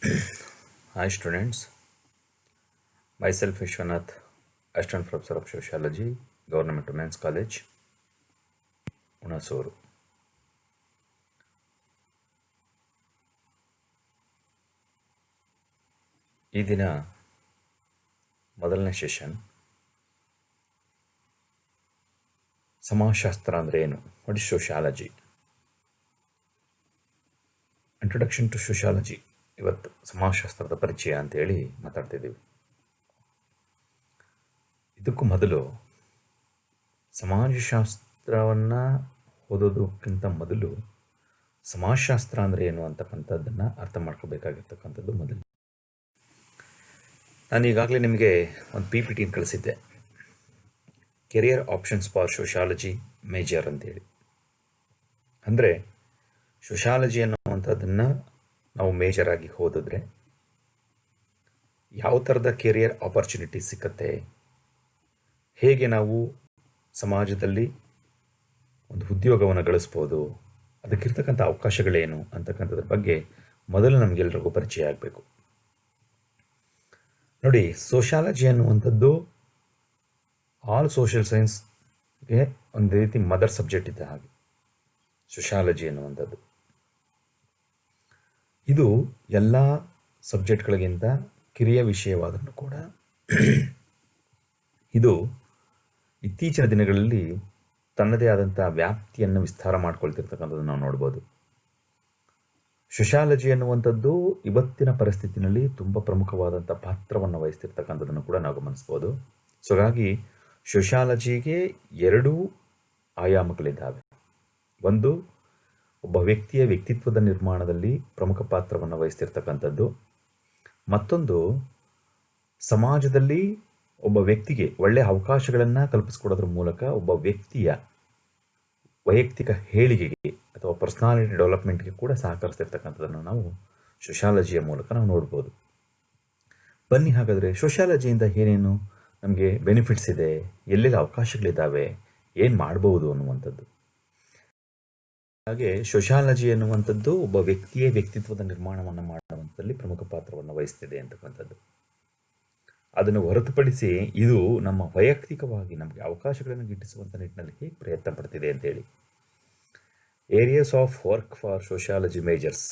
Hi students, myself Vishwanath, Assistant Professor of Sociology, Government Women's College, Hunasoru. ಈ ದಿನ ಮೊದಲನೇ session ಸಮಾಜಶಾಸ್ತ್ರ ಅಂದರೆ ಏನು, what is sociology, introduction to sociology. ಇವತ್ತು ಸಮಾಜಶಾಸ್ತ್ರದ ಪರಿಚಯ ಅಂತೇಳಿ ಮಾತಾಡ್ತಿದ್ದೀವಿ. ಇದಕ್ಕೂ ಮೊದಲು ಸಮಾಜಶಾಸ್ತ್ರವನ್ನು ಓದೋದಕ್ಕಿಂತ ಮೊದಲು ಸಮಾಜಶಾಸ್ತ್ರ ಅಂದರೆ ಏನು ಅಂತಕ್ಕಂಥದ್ದನ್ನು ಅರ್ಥ ಮಾಡ್ಕೋಬೇಕಾಗಿರ್ತಕ್ಕಂಥದ್ದು ಮೊದಲು. ನಾನು ಈಗಾಗಲೇ ನಿಮಗೆ ಒಂದು PPT ಕಳಿಸಿದ್ದೆ, career options for sociology major ಅಂತೇಳಿ. ಅಂದರೆ ಸೋಷಿಯಾಲಜಿ ಅನ್ನುವಂಥದ್ದನ್ನು ನಾವು ಮೇಜರಾಗಿ ಓದಿದ್ರೆ ಯಾವ ಥರದ ಕೆರಿಯರ್ ಆಪರ್ಚುನಿಟಿ ಸಿಕ್ಕತ್ತೆ, ಹೇಗೆ ನಾವು ಸಮಾಜದಲ್ಲಿ ಒಂದು ಉದ್ಯೋಗವನ್ನು ಗಳಿಸ್ಬೋದು, ಅದಕ್ಕಿರ್ತಕ್ಕಂಥ ಅವಕಾಶಗಳೇನು ಅಂತಕ್ಕಂಥದ್ರ ಬಗ್ಗೆ ಮೊದಲು ನಮಗೆಲ್ಲರಿಗೂ ಪರಿಚಯ ಆಗಬೇಕು. ನೋಡಿ, ಸೋಷಿಯಾಲಜಿ ಅನ್ನುವಂಥದ್ದು ಆಲ್ ಸೋಷಿಯಲ್ ಸೈನ್ಸ್ಗೆ ಒಂದು ರೀತಿ ಮದರ್ ಸಬ್ಜೆಕ್ಟ್ ಇದ್ದ ಹಾಗೆ ಸೋಷಿಯಾಲಜಿ ಅನ್ನುವಂಥದ್ದು. ಇದು ಎಲ್ಲ ಸಬ್ಜೆಕ್ಟ್ಗಳಿಗಿಂತ ಕಿರಿಯ ವಿಷಯವಾದರೂ ಕೂಡ ಇದು ಇತ್ತೀಚಿನ ದಿನಗಳಲ್ಲಿ ತನ್ನದೇ ಆದಂಥ ವ್ಯಾಪ್ತಿಯನ್ನು ವಿಸ್ತಾರ ಮಾಡ್ಕೊಳ್ತಿರ್ತಕ್ಕಂಥದ್ದು ನಾವು ನೋಡ್ಬೋದು. ಸೋಷಿಯಾಲಜಿ ಅನ್ನುವಂಥದ್ದು ಇವತ್ತಿನ ಪರಿಸ್ಥಿತಿನಲ್ಲಿ ತುಂಬ ಪ್ರಮುಖವಾದಂಥ ಪಾತ್ರವನ್ನು ವಹಿಸ್ತಿರ್ತಕ್ಕಂಥದ್ದನ್ನು ಕೂಡ ನಾವು ಗಮನಿಸ್ಬೋದು. ಸೊ ಹಾಗಾಗಿ ಸೋಷಿಯಾಲಜಿಗೆ ಎರಡೂ ಆಯಾಮಗಳಿದ್ದಾವೆ. ಒಂದು, ಒಬ್ಬ ವ್ಯಕ್ತಿಯ ವ್ಯಕ್ತಿತ್ವದ ನಿರ್ಮಾಣದಲ್ಲಿ ಪ್ರಮುಖ ಪಾತ್ರವನ್ನು ವಹಿಸ್ತಿರ್ತಕ್ಕಂಥದ್ದು. ಮತ್ತೊಂದು, ಸಮಾಜದಲ್ಲಿ ಒಬ್ಬ ವ್ಯಕ್ತಿಗೆ ಒಳ್ಳೆಯ ಅವಕಾಶಗಳನ್ನು ಕಲ್ಪಿಸ್ಕೊಡೋದ್ರ ಮೂಲಕ ಒಬ್ಬ ವ್ಯಕ್ತಿಯ ವೈಯಕ್ತಿಕ ಏಳಿಗೆಗೆ ಅಥವಾ ಪರ್ಸನಾಲಿಟಿ ಡೆವಲಪ್ಮೆಂಟ್ಗೆ ಕೂಡ ಸಹಕರಿಸ್ತಿರ್ತಕ್ಕಂಥದ್ದನ್ನು ನಾವು ಸೋಷಿಯಾಲಜಿಯ ಮೂಲಕ ನಾವು ನೋಡ್ಬೋದು. ಬನ್ನಿ ಹಾಗಾದರೆ ಸೋಷಿಯಾಲಜಿಯಿಂದ ಏನೇನು ನಮಗೆ ಬೆನಿಫಿಟ್ಸ್ ಇದೆ, ಎಲ್ಲೆಲ್ಲ ಅವಕಾಶಗಳಿದ್ದಾವೆ, ಏನು ಮಾಡ್ಬೋದು ಅನ್ನುವಂಥದ್ದು. ಹಾಗೆ ಸೋಷಿಯಾಲಜಿ ಅನ್ನುವಂಥದ್ದು ಒಬ್ಬ ವ್ಯಕ್ತಿಯ ವ್ಯಕ್ತಿತ್ವದ ನಿರ್ಮಾಣವನ್ನು ಮಾಡುವಂಥದ್ದಲ್ಲಿ ಪ್ರಮುಖ ಪಾತ್ರವನ್ನು ವಹಿಸ್ತಿದೆ ಅಂತಕ್ಕಂಥದ್ದು. ಅದನ್ನು ಹೊರತುಪಡಿಸಿ ಇದು ನಮ್ಮ ವೈಯಕ್ತಿಕವಾಗಿ ನಮಗೆ ಅವಕಾಶಗಳನ್ನು ಗಿಟ್ಟಿಸುವಂಥ ನಿಟ್ಟಿನಲ್ಲಿ ಹೇಗೆ ಪ್ರಯತ್ನ ಪಡ್ತಿದೆ ಅಂತೇಳಿ. Areas of work for sociology majors.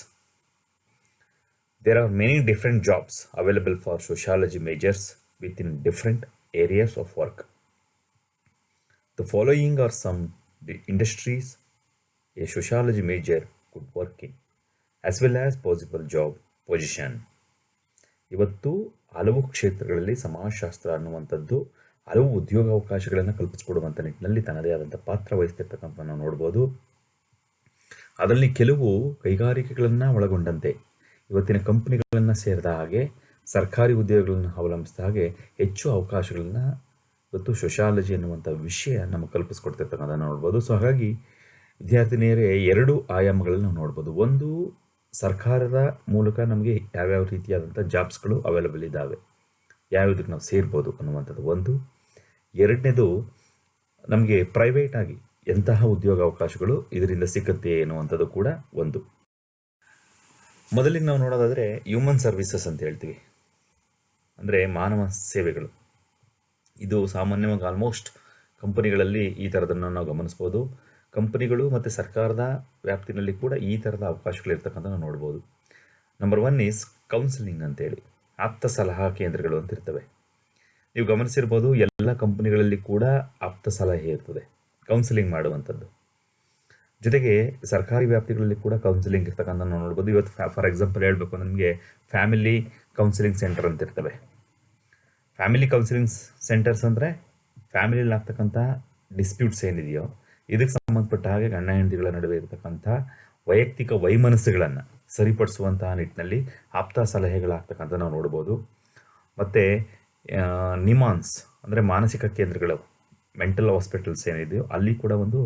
There are many different jobs available for sociology majors within different areas of work. The following are some industries a sociology major could work in, as well as possible job position. ಇವತ್ತು ಹಲವು ಕ್ಷೇತ್ರಗಳಲ್ಲಿ ಸಮಾಜಶಾಸ್ತ್ರ ಅನ್ನುವಂಥದ್ದು ಹಲವು ಉದ್ಯೋಗಾವಕಾಶಗಳನ್ನು ಕಲ್ಪಿಸಿಕೊಡುವಂಥ ನಿಟ್ಟಿನಲ್ಲಿ ತನ್ನದೇ ಆದಂಥ ಪಾತ್ರ ವಹಿಸ್ತಿರ್ತಕ್ಕಂಥ ನಾವು ನೋಡ್ಬೋದು. ಅದರಲ್ಲಿ ಕೆಲವು ಕೈಗಾರಿಕೆಗಳನ್ನು ಒಳಗೊಂಡಂತೆ ಇವತ್ತಿನ ಕಂಪನಿಗಳನ್ನು ಸೇರಿದ ಹಾಗೆ ಸರ್ಕಾರಿ ಉದ್ಯೋಗಗಳನ್ನು ಅವಲಂಬಿಸಿದ ಹಾಗೆ ಹೆಚ್ಚು ಅವಕಾಶಗಳನ್ನು ಇವತ್ತು ಸೋಷಿಯಾಲಜಿ ಅನ್ನುವಂಥ ವಿಷಯ ನಮಗೆ ಕಲ್ಪಿಸ್ಕೊಡ್ತಿರ್ತಕ್ಕಂಥದ್ದು ನೋಡ್ಬೋದು. ಸೊ ಹಾಗಾಗಿ ವಿದ್ಯಾರ್ಥಿನಿಯರೇ ಎರಡು ಆಯಾಮಗಳನ್ನು ನಾವು ನೋಡ್ಬೋದು. ಒಂದು, ಸರ್ಕಾರದ ಮೂಲಕ ನಮಗೆ ಯಾವ್ಯಾವ ರೀತಿಯಾದಂಥ ಜಾಬ್ಸ್ಗಳು ಅವೈಲಬಲ್ ಇದ್ದಾವೆ, ಯಾವುದಕ್ಕೆ ನಾವು ಸೇರ್ಬೋದು ಅನ್ನುವಂಥದ್ದು ಒಂದು. ಎರಡನೇದು, ನಮಗೆ ಪ್ರೈವೇಟಾಗಿ ಎಂತಹ ಉದ್ಯೋಗಾವಕಾಶಗಳು ಇದರಿಂದ ಸಿಕ್ಕತ್ತೆ ಅನ್ನುವಂಥದ್ದು ಕೂಡ ಒಂದು. ಮೊದಲಿಗೆ ನಾವು ನೋಡೋದಾದರೆ ಹ್ಯೂಮನ್ ಸರ್ವಿಸಸ್ ಅಂತ ಹೇಳ್ತೀವಿ, ಅಂದರೆ ಮಾನವ ಸೇವೆಗಳು. ಇದು ಸಾಮಾನ್ಯವಾಗಿ ಆಲ್ಮೋಸ್ಟ್ ಕಂಪನಿಗಳಲ್ಲಿ ಈ ಥರದನ್ನು ನಾವು ಗಮನಿಸ್ಬೋದು. ಕಂಪನಿಗಳು ಮತ್ತು ಸರ್ಕಾರದ ವ್ಯಾಪ್ತಿನಲ್ಲಿ ಕೂಡ ಈ ಥರದ ಅವಕಾಶಗಳಿರ್ತಕ್ಕಂಥ ನಾವು ನೋಡ್ಬೋದು. ನಂಬರ್ 1 ಈಸ್ ಕೌನ್ಸಿಲಿಂಗ್ ಅಂತೇಳಿ, ಆಪ್ತ ಸಲಹಾ ಕೇಂದ್ರಗಳು ಅಂತ ಇರ್ತವೆ. ನೀವು ಗಮನಿಸಿರ್ಬೋದು, ಎಲ್ಲ ಕಂಪನಿಗಳಲ್ಲಿ ಕೂಡ ಆಪ್ತ ಸಲಹೆ ಇರ್ತದೆ, ಕೌನ್ಸಿಲಿಂಗ್ ಮಾಡುವಂಥದ್ದು. ಜೊತೆಗೆ ಸರ್ಕಾರಿ ವ್ಯಾಪ್ತಿಗಳಲ್ಲಿ ಕೂಡ ಕೌನ್ಸಿಲಿಂಗ್ ಇರ್ತಕ್ಕಂಥ ನಾವು ನೋಡ್ಬೋದು. ಇವತ್ತು ಫಾರ್ ಎಕ್ಸಾಂಪಲ್ ಹೇಳಬೇಕು ಅಂದರೆ ನಿಮಗೆ ಫ್ಯಾಮಿಲಿ ಕೌನ್ಸಿಲಿಂಗ್ ಸೆಂಟರ್ ಅಂತ ಇರ್ತವೆ. ಫ್ಯಾಮಿಲಿ ಕೌನ್ಸಿಲಿಂಗ್ ಸೆಂಟರ್ಸ್ ಅಂದರೆ ಫ್ಯಾಮಿಲಿಯಲ್ಲಿ ಆಗ್ತಕ್ಕಂಥ ಡಿಸ್ಪ್ಯೂಟ್ಸ್ ಏನಿದೆಯೋ ಇದಕ್ಕೆ ಸಂಬಂಧಪಟ್ಟ ಹಾಗೆ ಗಂಡ ಹೆಂಡತಿಗಳ ನಡುವೆ ಇರತಕ್ಕಂಥ ವೈಯಕ್ತಿಕ ವೈಮನಸ್ಸುಗಳನ್ನು ಸರಿಪಡಿಸುವಂತಹ ನಿಟ್ಟಿನಲ್ಲಿ ಆಪ್ತ ಸಲಹೆಗಳಾಗ್ತಕ್ಕಂಥ ನಾವು ನೋಡ್ಬೋದು. ಮತ್ತು ನಿಮಾನ್ಸ್ ಅಂದರೆ ಮಾನಸಿಕ ಕೇಂದ್ರಗಳು, ಮೆಂಟಲ್ ಹಾಸ್ಪಿಟಲ್ಸ್ ಏನಿದೆಯೋ ಅಲ್ಲಿ ಕೂಡ ಒಂದು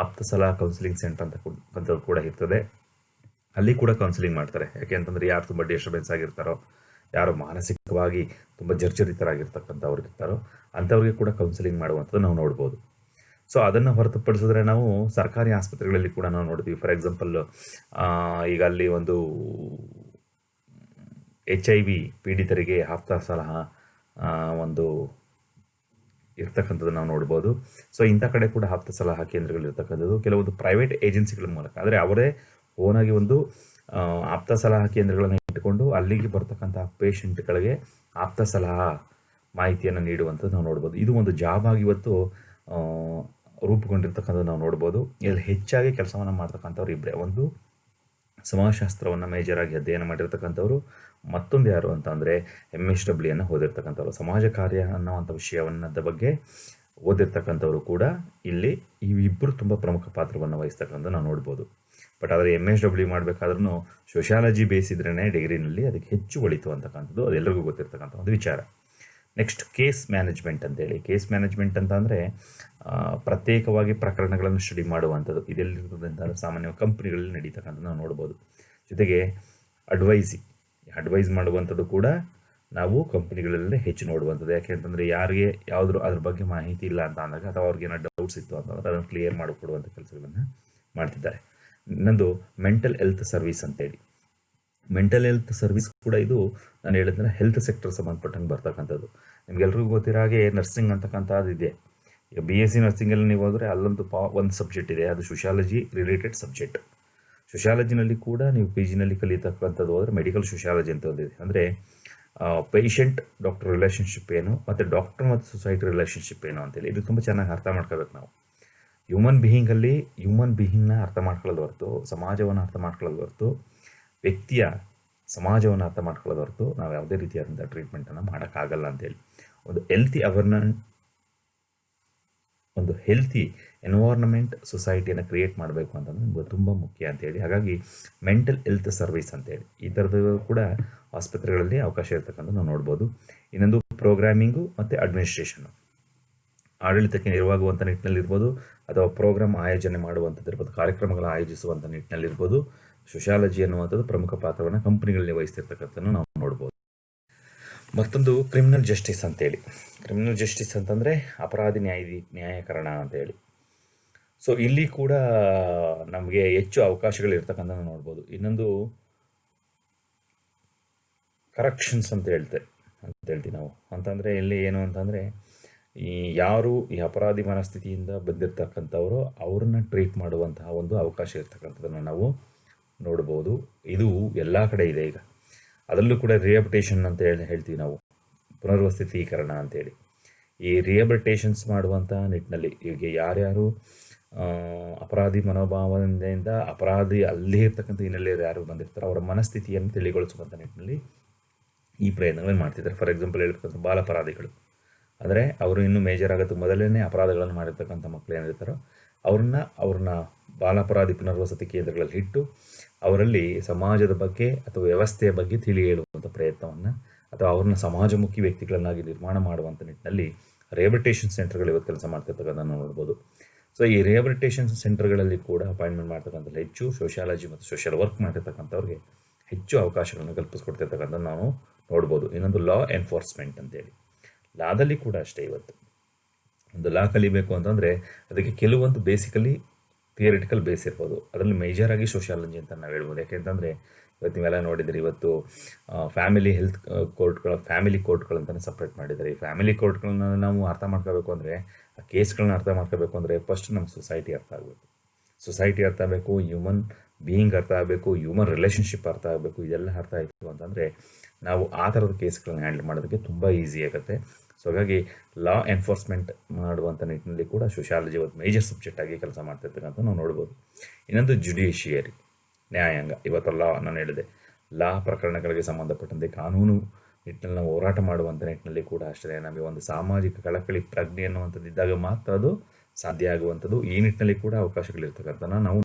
ಆಪ್ತ ಸಲಹಾ ಕೌನ್ಸಿಲಿಂಗ್ ಸೆಂಟರ್ ಅಂತಕ್ಕಂಥದ್ದು ಕೂಡ ಇರ್ತದೆ. ಅಲ್ಲಿ ಕೂಡ ಕೌನ್ಸಿಲಿಂಗ್ ಮಾಡ್ತಾರೆ. ಯಾಕೆ ಅಂತಂದರೆ ಯಾರು ತುಂಬ ಡಿಸ್ಟರ್ಬೆನ್ಸ್ ಆಗಿರ್ತಾರೋ, ಯಾರು ಮಾನಸಿಕವಾಗಿ ತುಂಬ ಜರ್ಜರಿತರಾಗಿರ್ತಕ್ಕಂಥವ್ರಿಗಿರ್ತಾರೋ ಅಂಥವ್ರಿಗೆ ಕೂಡ ಕೌನ್ಸಿಲಿಂಗ್ ಮಾಡುವಂಥದ್ದು ನಾವು ನೋಡ್ಬೋದು. ಸೊ ಅದನ್ನು ಹೊರತುಪಡಿಸಿದ್ರೆ ನಾವು ಸರ್ಕಾರಿ ಆಸ್ಪತ್ರೆಗಳಲ್ಲಿ ಕೂಡ ನಾವು ನೋಡ್ತೀವಿ. ಫಾರ್ ಎಕ್ಸಾಂಪಲ್ ಈಗ ಅಲ್ಲಿ ಒಂದು HIV ಪೀಡಿತರಿಗೆ ಆಪ್ತ ಸಲಹಾ ಒಂದು ಇರ್ತಕ್ಕಂಥದ್ದು ನಾವು ನೋಡ್ಬೋದು. ಸೊ ಇಂಥ ಕಡೆ ಕೂಡ ಆಪ್ತ ಸಲಹಾ ಕೇಂದ್ರಗಳು ಇರ್ತಕ್ಕಂಥದ್ದು ಕೆಲವೊಂದು ಪ್ರೈವೇಟ್ ಏಜೆನ್ಸಿಗಳ ಮೂಲಕ, ಅಂದರೆ ಅವರೇ ಓನಾಗಿ ಒಂದು ಆಪ್ತ ಸಲಹಾ ಕೇಂದ್ರಗಳನ್ನು ಇಟ್ಟುಕೊಂಡು ಅಲ್ಲಿಗೆ ಬರ್ತಕ್ಕಂಥ ಪೇಷಂಟ್ಗಳಿಗೆ ಆಪ್ತ ಸಲಹಾ ಮಾಹಿತಿಯನ್ನು ನೀಡುವಂಥದ್ದು ನಾವು ನೋಡ್ಬೋದು. ಇದು ಒಂದು ಜಾಬ್ ಆಗಿ ಇವತ್ತು ರೂಪುಗೊಂಡಿರ್ತಕ್ಕಂಥದ್ದು ನಾವು ನೋಡ್ಬೋದು. ಇಲ್ಲಿ ಹೆಚ್ಚಾಗಿ ಕೆಲಸವನ್ನು ಮಾಡ್ತಕ್ಕಂಥವ್ರು ಇಬ್ಬರೇ, ಒಂದು ಸಮಾಜಶಾಸ್ತ್ರವನ್ನು ಮೇಜರಾಗಿ ಅಧ್ಯಯನ ಮಾಡಿರ್ತಕ್ಕಂಥವ್ರು, ಮತ್ತೊಂದು ಯಾರು ಅಂತ ಅಂದರೆ MSW ಓದಿರ್ತಕ್ಕಂಥವ್ರು. ಸಮಾಜ ಕಾರ್ಯ ಅನ್ನೋವಂಥ ವಿಷಯವನ್ನದ ಬಗ್ಗೆ ಓದಿರ್ತಕ್ಕಂಥವ್ರು ಕೂಡ ಇಲ್ಲಿ ಇವಿಬ್ಬರು ತುಂಬ ಪ್ರಮುಖ ಪಾತ್ರವನ್ನು ವಹಿಸ್ತಕ್ಕಂಥ ನಾವು ನೋಡ್ಬೋದು. ಬಟ್ ಆದರೆ MSW ಮಾಡಬೇಕಾದ್ರೂ ಸೋಷಿಯಾಲಜಿ ಬೇಸಿದ್ರೇ ಡಿಗ್ರಿನಲ್ಲಿ ಅದಕ್ಕೆ ಹೆಚ್ಚು ಒಳಿತು ಅಂತಕ್ಕಂಥದ್ದು ಅದೆಲ್ಲರಿಗೂ ಗೊತ್ತಿರ್ತಕ್ಕಂಥ ಒಂದು ವಿಚಾರ. ನೆಕ್ಸ್ಟ್ ಕೇಸ್ ಮ್ಯಾನೇಜ್ಮೆಂಟ್ ಅಂತೇಳಿ. ಕೇಸ್ ಮ್ಯಾನೇಜ್ಮೆಂಟ್ ಅಂತ ಅಂದರೆ ಪ್ರತ್ಯೇಕವಾಗಿ ಪ್ರಕರಣಗಳನ್ನು ಸ್ಟಡಿ ಮಾಡುವಂಥದ್ದು. ಇದೆಲ್ಲಿರ್ತದೆ ಅಂತ ಸಾಮಾನ್ಯ ಕಂಪ್ನಿಗಳಲ್ಲಿ ನಡೀತಕ್ಕಂಥ ನಾವು ನೋಡ್ಬೋದು. ಜೊತೆಗೆ ಅಡ್ವೈಸ್ ಮಾಡುವಂಥದ್ದು ಕೂಡ ನಾವು ಕಂಪ್ನಿಗಳಲ್ಲೇ ಹೆಚ್ಚು ನೋಡುವಂಥದ್ದು. ಯಾಕೆಂತಂದರೆ ಯಾರಿಗೆ ಯಾವುದ್ರ ಅದ್ರ ಬಗ್ಗೆ ಮಾಹಿತಿ ಇಲ್ಲ ಅಂತ ಅಂದಾಗ, ಅಥವಾ ಅವ್ರಿಗೆ ಏನೋ ಡೌಟ್ಸ್ ಇತ್ತು ಅಂತಂದರೆ ಅದನ್ನು ಕ್ಲಿಯರ್ ಮಾಡಿಕೊಡುವಂಥ ಕೆಲಸಗಳನ್ನು ಮಾಡ್ತಿದ್ದಾರೆ. ಇನ್ನೊಂದು ಮೆಂಟಲ್ ಹೆಲ್ತ್ ಸರ್ವಿಸ್ ಅಂತೇಳಿ. ಮೆಂಟಲ್ ಹೆಲ್ತ್ ಸರ್ವಿಸ್ ಕೂಡ ಇದು ನಾನು ಹೇಳಿದ್ರೆ ಹೆಲ್ತ್ ಸೆಕ್ಟರ್ ಸಂಬಂಧಪಟ್ಟಂಗೆ ಬರ್ತಕ್ಕಂಥದ್ದು. ನಿಮಗೆಲ್ರಿಗೂ ಗೊತ್ತಿರೋ ಹಾಗೆ ನರ್ಸಿಂಗ್ ಅಂತಕ್ಕಂಥದ್ದು ಇದೆ. ಈಗ BSc ನರ್ಸಿಂಗಲ್ಲಿ ನೀವು ಹೋದರೆ ಅಲ್ಲೊಂದು ಒಂದು ಸಬ್ಜೆಕ್ಟ್ ಇದೆ, ಅದು ಸೋಷಿಯಾಲಜಿ ರಿಲೇಟೆಡ್ ಸಬ್ಜೆಕ್ಟ್. ಸೋಷಿಯಾಲಜಿನಲ್ಲಿ ಕೂಡ ನೀವು PG ನಲ್ಲಿ ಕಲಿತಕ್ಕಂಥದ್ದು ಹೋದರೆ ಮೆಡಿಕಲ್ ಸೋಷಿಯಾಲಜಿ ಅಂತ ಒಂದಿದೆ. ಅಂದರೆ ಪೇಷಂಟ್ ಡಾಕ್ಟರ್ ರಿಲೇಷನ್ಶಿಪ್ ಏನು, ಮತ್ತು ಡಾಕ್ಟರ್ ಮತ್ತು ಸೊಸೈಟಿ ರಿಲೇಷನ್ಶಿಪ್ ಏನು ಅಂತೇಳಿ ಇದು ತುಂಬ ಚೆನ್ನಾಗಿ ಅರ್ಥ ಮಾಡ್ಕೋಬೇಕು ನಾವು. ಹ್ಯೂಮನ್ ಬೀಯಿಂಗ್ನ ಅರ್ಥ ಮಾಡ್ಕೊಳ್ಳೋದು ಹೊರತು, ಸಮಾಜವನ್ನು ಅರ್ಥ ಮಾಡ್ಕೊಳ್ಳೋದು ಹೊರತು, ವ್ಯಕ್ತಿಯ ಸಮಾಜವನ್ನು ಅರ್ಥ ಮಾಡ್ಕೊಳ್ಳೋದು ಹೊರತು ನಾವು ಯಾವುದೇ ರೀತಿಯಾದಂಥ ಟ್ರೀಟ್ಮೆಂಟನ್ನು ಮಾಡೋಕ್ಕಾಗಲ್ಲ ಅಂತೇಳಿ ಒಂದು ಹೆಲ್ತಿ ಎನ್ವೈರ್ನ್ಮೆಂಟ್ ಸೊಸೈಟಿಯನ್ನು ಕ್ರಿಯೇಟ್ ಮಾಡಬೇಕು ಅಂತಂದರೆ ನಿಮಗೆ ತುಂಬ ಮುಖ್ಯ ಅಂತೇಳಿ. ಹಾಗಾಗಿ ಮೆಂಟಲ್ ಹೆಲ್ತ್ ಸರ್ವಿಸ್ ಅಂತೇಳಿ ಈ ಥರದ್ದು ಕೂಡ ಆಸ್ಪತ್ರೆಗಳಲ್ಲಿ ಅವಕಾಶ ಇರ್ತಕ್ಕಂಥ ನಾವು ನೋಡ್ಬೋದು. ಇನ್ನೊಂದು ಪ್ರೋಗ್ರಾಮಿಂಗು ಮತ್ತು ಅಡ್ಮಿನಿಸ್ಟ್ರೇಷನ್ನು, ಆಡಳಿತಕ್ಕೆ ನೆರವಾಗುವಂಥ ನಿಟ್ಟಿನಲ್ಲಿರ್ಬೋದು, ಅಥವಾ ಪ್ರೋಗ್ರಾಮ್ ಆಯೋಜನೆ ಮಾಡುವಂಥದ್ದು ಇರ್ಬೋದು, ಕಾರ್ಯಕ್ರಮಗಳ ಆಯೋಜಿಸುವಂಥ ನಿಟ್ಟಿನಲ್ಲಿರ್ಬೋದು. ಸೋಷಿಯಾಲಜಿ ಅನ್ನುವಂಥದ್ದು ಪ್ರಮುಖ ಪಾತ್ರವನ್ನು ಕಂಪ್ನಿಗಳಲ್ಲಿ ವಹಿಸ್ತಿರ್ತಕ್ಕಂಥದ್ದು ನಾವು ನೋಡ್ಬೋದು. ಮತ್ತೊಂದು ಕ್ರಿಮಿನಲ್ ಜಸ್ಟಿಸ್ ಅಂತೇಳಿ. ಕ್ರಿಮಿನಲ್ ಜಸ್ಟಿಸ್ ಅಂತಂದರೆ ಅಪರಾಧಿ ನ್ಯಾಯೀಕರಣ ಅಂತೇಳಿ. ಸೊ ಇಲ್ಲಿ ಕೂಡ ನಮಗೆ ಹೆಚ್ಚು ಅವಕಾಶಗಳಿರ್ತಕ್ಕಂಥ ನೋಡ್ಬೋದು. ಇನ್ನೊಂದು ಕರೆಕ್ಷನ್ಸ್ ಅಂತ ಹೇಳ್ತೀವಿ ನಾವು. ಅಂತಂದರೆ ಇಲ್ಲಿ ಏನು ಅಂತಂದರೆ ಯಾರು ಈ ಅಪರಾಧಿ ಮನಸ್ಥಿತಿಯಿಂದ ಬಂದಿರತಕ್ಕಂಥವರು ಅವ್ರನ್ನ ಟ್ರೀಟ್ ಮಾಡುವಂತಹ ಒಂದು ಅವಕಾಶ ಇರ್ತಕ್ಕಂಥದ್ದನ್ನು ನಾವು ನೋಡ್ಬೋದು. ಇದು ಎಲ್ಲ ಕಡೆ ಇದೆ. ಈಗ ಅದರಲ್ಲೂ ಕೂಡ ರಿಹ್ಯಾಬಿಟೇಷನ್ ಅಂತ ಹೇಳ್ತೀವಿ ನಾವು, ಪುನರ್ವಸತೀಕರಣ ಅಂತೇಳಿ. ಈ ರಿಹ್ಯಾಬಿಟೇಷನ್ಸ್ ಮಾಡುವಂಥ ನಿಟ್ಟಿನಲ್ಲಿ ಈಗ ಯಾರ್ಯಾರು ಅಪರಾಧಿ ಮನೋಭಾವದಿಂದ ಅಪರಾಧಿ ಅಲ್ಲೇ ಇರ್ತಕ್ಕಂಥ ಹಿನ್ನೆಲೆ ಯಾರು ಬಂದಿರ್ತಾರೋ ಅವರ ಮನಸ್ಥಿತಿಯನ್ನು ತಿಳಿಗೊಳಿಸುವಂಥ ನಿಟ್ಟಿನಲ್ಲಿ ಈ ಪ್ರಯತ್ನಗಳನ್ನು ಮಾಡ್ತಿದ್ದಾರೆ. ಫಾರ್ ಎಕ್ಸಾಂಪಲ್ ಹೇಳ್ತಕ್ಕಂಥ ಬಾಲಾಪರಾಧಿಗಳು, ಅಂದರೆ ಅವರು ಇನ್ನೂ ಮೇಜರ್ ಆಗೋದು ಮೊದಲೇ ಅಪರಾಧಗಳನ್ನು ಮಾಡಿರ್ತಕ್ಕಂಥ ಮಕ್ಕಳು ಏನಿರ್ತಾರೋ ಅವ್ರನ್ನ ಬಾಲಾಪರಾಧಿ ಪುನರ್ವಸತಿ ಕೇಂದ್ರಗಳಲ್ಲಿ ಇಟ್ಟು ಅವರಲ್ಲಿ ಸಮಾಜದ ಬಗ್ಗೆ ಅಥವಾ ವ್ಯವಸ್ಥೆಯ ಬಗ್ಗೆ ತಿಳಿ ಹೇಳುವಂಥ ಪ್ರಯತ್ನವನ್ನು, ಅಥವಾ ಅವ್ರನ್ನ ಸಮಾಜಮುಖಿ ವ್ಯಕ್ತಿಗಳನ್ನಾಗಿ ನಿರ್ಮಾಣ ಮಾಡುವಂಥ ನಿಟ್ಟಿನಲ್ಲಿ ರಿಹ್ಯಾಬಿಲಿಟೇಷನ್ ಸೆಂಟರ್ಗಳು ಇವತ್ತು ಕೆಲಸ ಮಾಡ್ತಿರ್ತಕ್ಕಂಥದ್ದನ್ನು ನೋಡ್ಬೋದು. ಸೊ ಈ ರಿಹ್ಯಾಬಿಲಿಟೇಷನ್ ಸೆಂಟರ್ಗಳಲ್ಲಿ ಕೂಡ ಅಪಾಯಿಂಟ್ಮೆಂಟ್ ಮಾಡ್ತಕ್ಕಂಥ ಹೆಚ್ಚು ಸೋಷಿಯಾಲಜಿ ಮತ್ತು ಸೋಷಿಯಲ್ ವರ್ಕ್ ಮಾಡಿರ್ತಕ್ಕಂಥವ್ರಿಗೆ ಹೆಚ್ಚು ಅವಕಾಶಗಳನ್ನು ಕಲ್ಪಿಸ್ಕೊಡ್ತಿರ್ತಕ್ಕಂಥ ನಾವು ನೋಡ್ಬೋದು. ಇನ್ನೊಂದು ಲಾ ಎನ್ಫೋರ್ಸ್ಮೆಂಟ್ ಅಂತೇಳಿ. ಲಾದಲ್ಲಿ ಕೂಡ ಅಷ್ಟೇ, ಇವತ್ತು ಒಂದು ಲಾ ಕಲಿಬೇಕು ಅಂತಂದರೆ ಅದಕ್ಕೆ ಕೆಲವೊಂದು ಬೇಸಿಕಲಿ ಥಿಯರಿಟಿಕಲ್ ಬೇಸ್ ಇರ್ಬೋದು. ಅದರಲ್ಲಿ ಮೇಜರಾಗಿ ಸೋಷಿಯಾಲಜಿ ಅಂತ ನಾವು ಹೇಳ್ಬೋದು. ಯಾಕೆಂತಂದರೆ ಇವತ್ತು ನೀವೆಲ್ಲ ನೋಡಿದರೆ ಇವತ್ತು ಫ್ಯಾಮಿಲಿ ಕೋರ್ಟ್ಗಳಂತಲೇ ಸಪ್ರೇಟ್ ಮಾಡಿದ್ದಾರೆ. ಈ ಫ್ಯಾಮಿಲಿ ಕೋರ್ಟ್ಗಳನ್ನ ನಾವು ಅರ್ಥ ಮಾಡ್ಕೋಬೇಕು ಅಂದರೆ, ಆ ಕೇಸ್ಗಳನ್ನ ಅರ್ಥ ಮಾಡ್ಕೋಬೇಕು ಅಂದರೆ ಫಸ್ಟ್ ನಮ್ಮ ಸೊಸೈಟಿ ಅರ್ಥ ಆಗಬೇಕು. ಸೊಸೈಟಿ ಅರ್ಥ ಆಗಬೇಕು, ಹ್ಯೂಮನ್ ಬೀಯಿಂಗ್ ಅರ್ಥ ಆಗಬೇಕು, ಹ್ಯೂಮನ್ ರಿಲೇಷನ್ಶಿಪ್ ಅರ್ಥ ಆಗಬೇಕು. ಇದೆಲ್ಲ ಅರ್ಥ ಆಯಿತು ಅಂತಂದರೆ ನಾವು ಆ ಥರದ ಕೇಸ್ಗಳನ್ನ ಹ್ಯಾಂಡಲ್ ಮಾಡೋದಕ್ಕೆ ತುಂಬ ಈಸಿ ಆಗುತ್ತೆ. ಸೊ ಹಾಗಾಗಿ ಲಾ ಎನ್ಫೋರ್ಸ್ಮೆಂಟ್ ಮಾಡುವಂಥ ನಿಟ್ಟಿನಲ್ಲಿ ಕೂಡ ಸೋಷಿಯಾಲಜಿ ಒಂದು ಮೇಜರ್ ಸಬ್ಜೆಕ್ಟ್ ಆಗಿ ಕೆಲಸ ಮಾಡ್ತಿರ್ತಕ್ಕಂಥ ನಾವು ನೋಡ್ಬೋದು. ಇನ್ನೊಂದು ಜುಡಿಷಿಯರಿ, ನ್ಯಾಯಾಂಗ. ಇವತ್ತು ನಾನು ಹೇಳಿದೆ, ಲಾ ಪ್ರಕರಣಗಳಿಗೆ ಸಂಬಂಧಪಟ್ಟಂತೆ ಕಾನೂನು ನಿಟ್ಟಿನಲ್ಲಿ ನಾವು ಹೋರಾಟ ಮಾಡುವಂಥ ನಿಟ್ಟಿನಲ್ಲಿ ಕೂಡ ಅಷ್ಟೇ ನಮಗೆ ಒಂದು ಸಾಮಾಜಿಕ ಕಳಕಳಿ ಪ್ರಜ್ಞೆ ಅನ್ನುವಂಥದ್ದು ಇದ್ದಾಗ ಮಾತ್ರ ಅದು ಸಾಧ್ಯ ಆಗುವಂಥದ್ದು. ಈ ನಿಟ್ಟಿನಲ್ಲಿ ಕೂಡ ಅವಕಾಶಗಳಿರ್ತಕ್ಕಂಥ ನಾವು.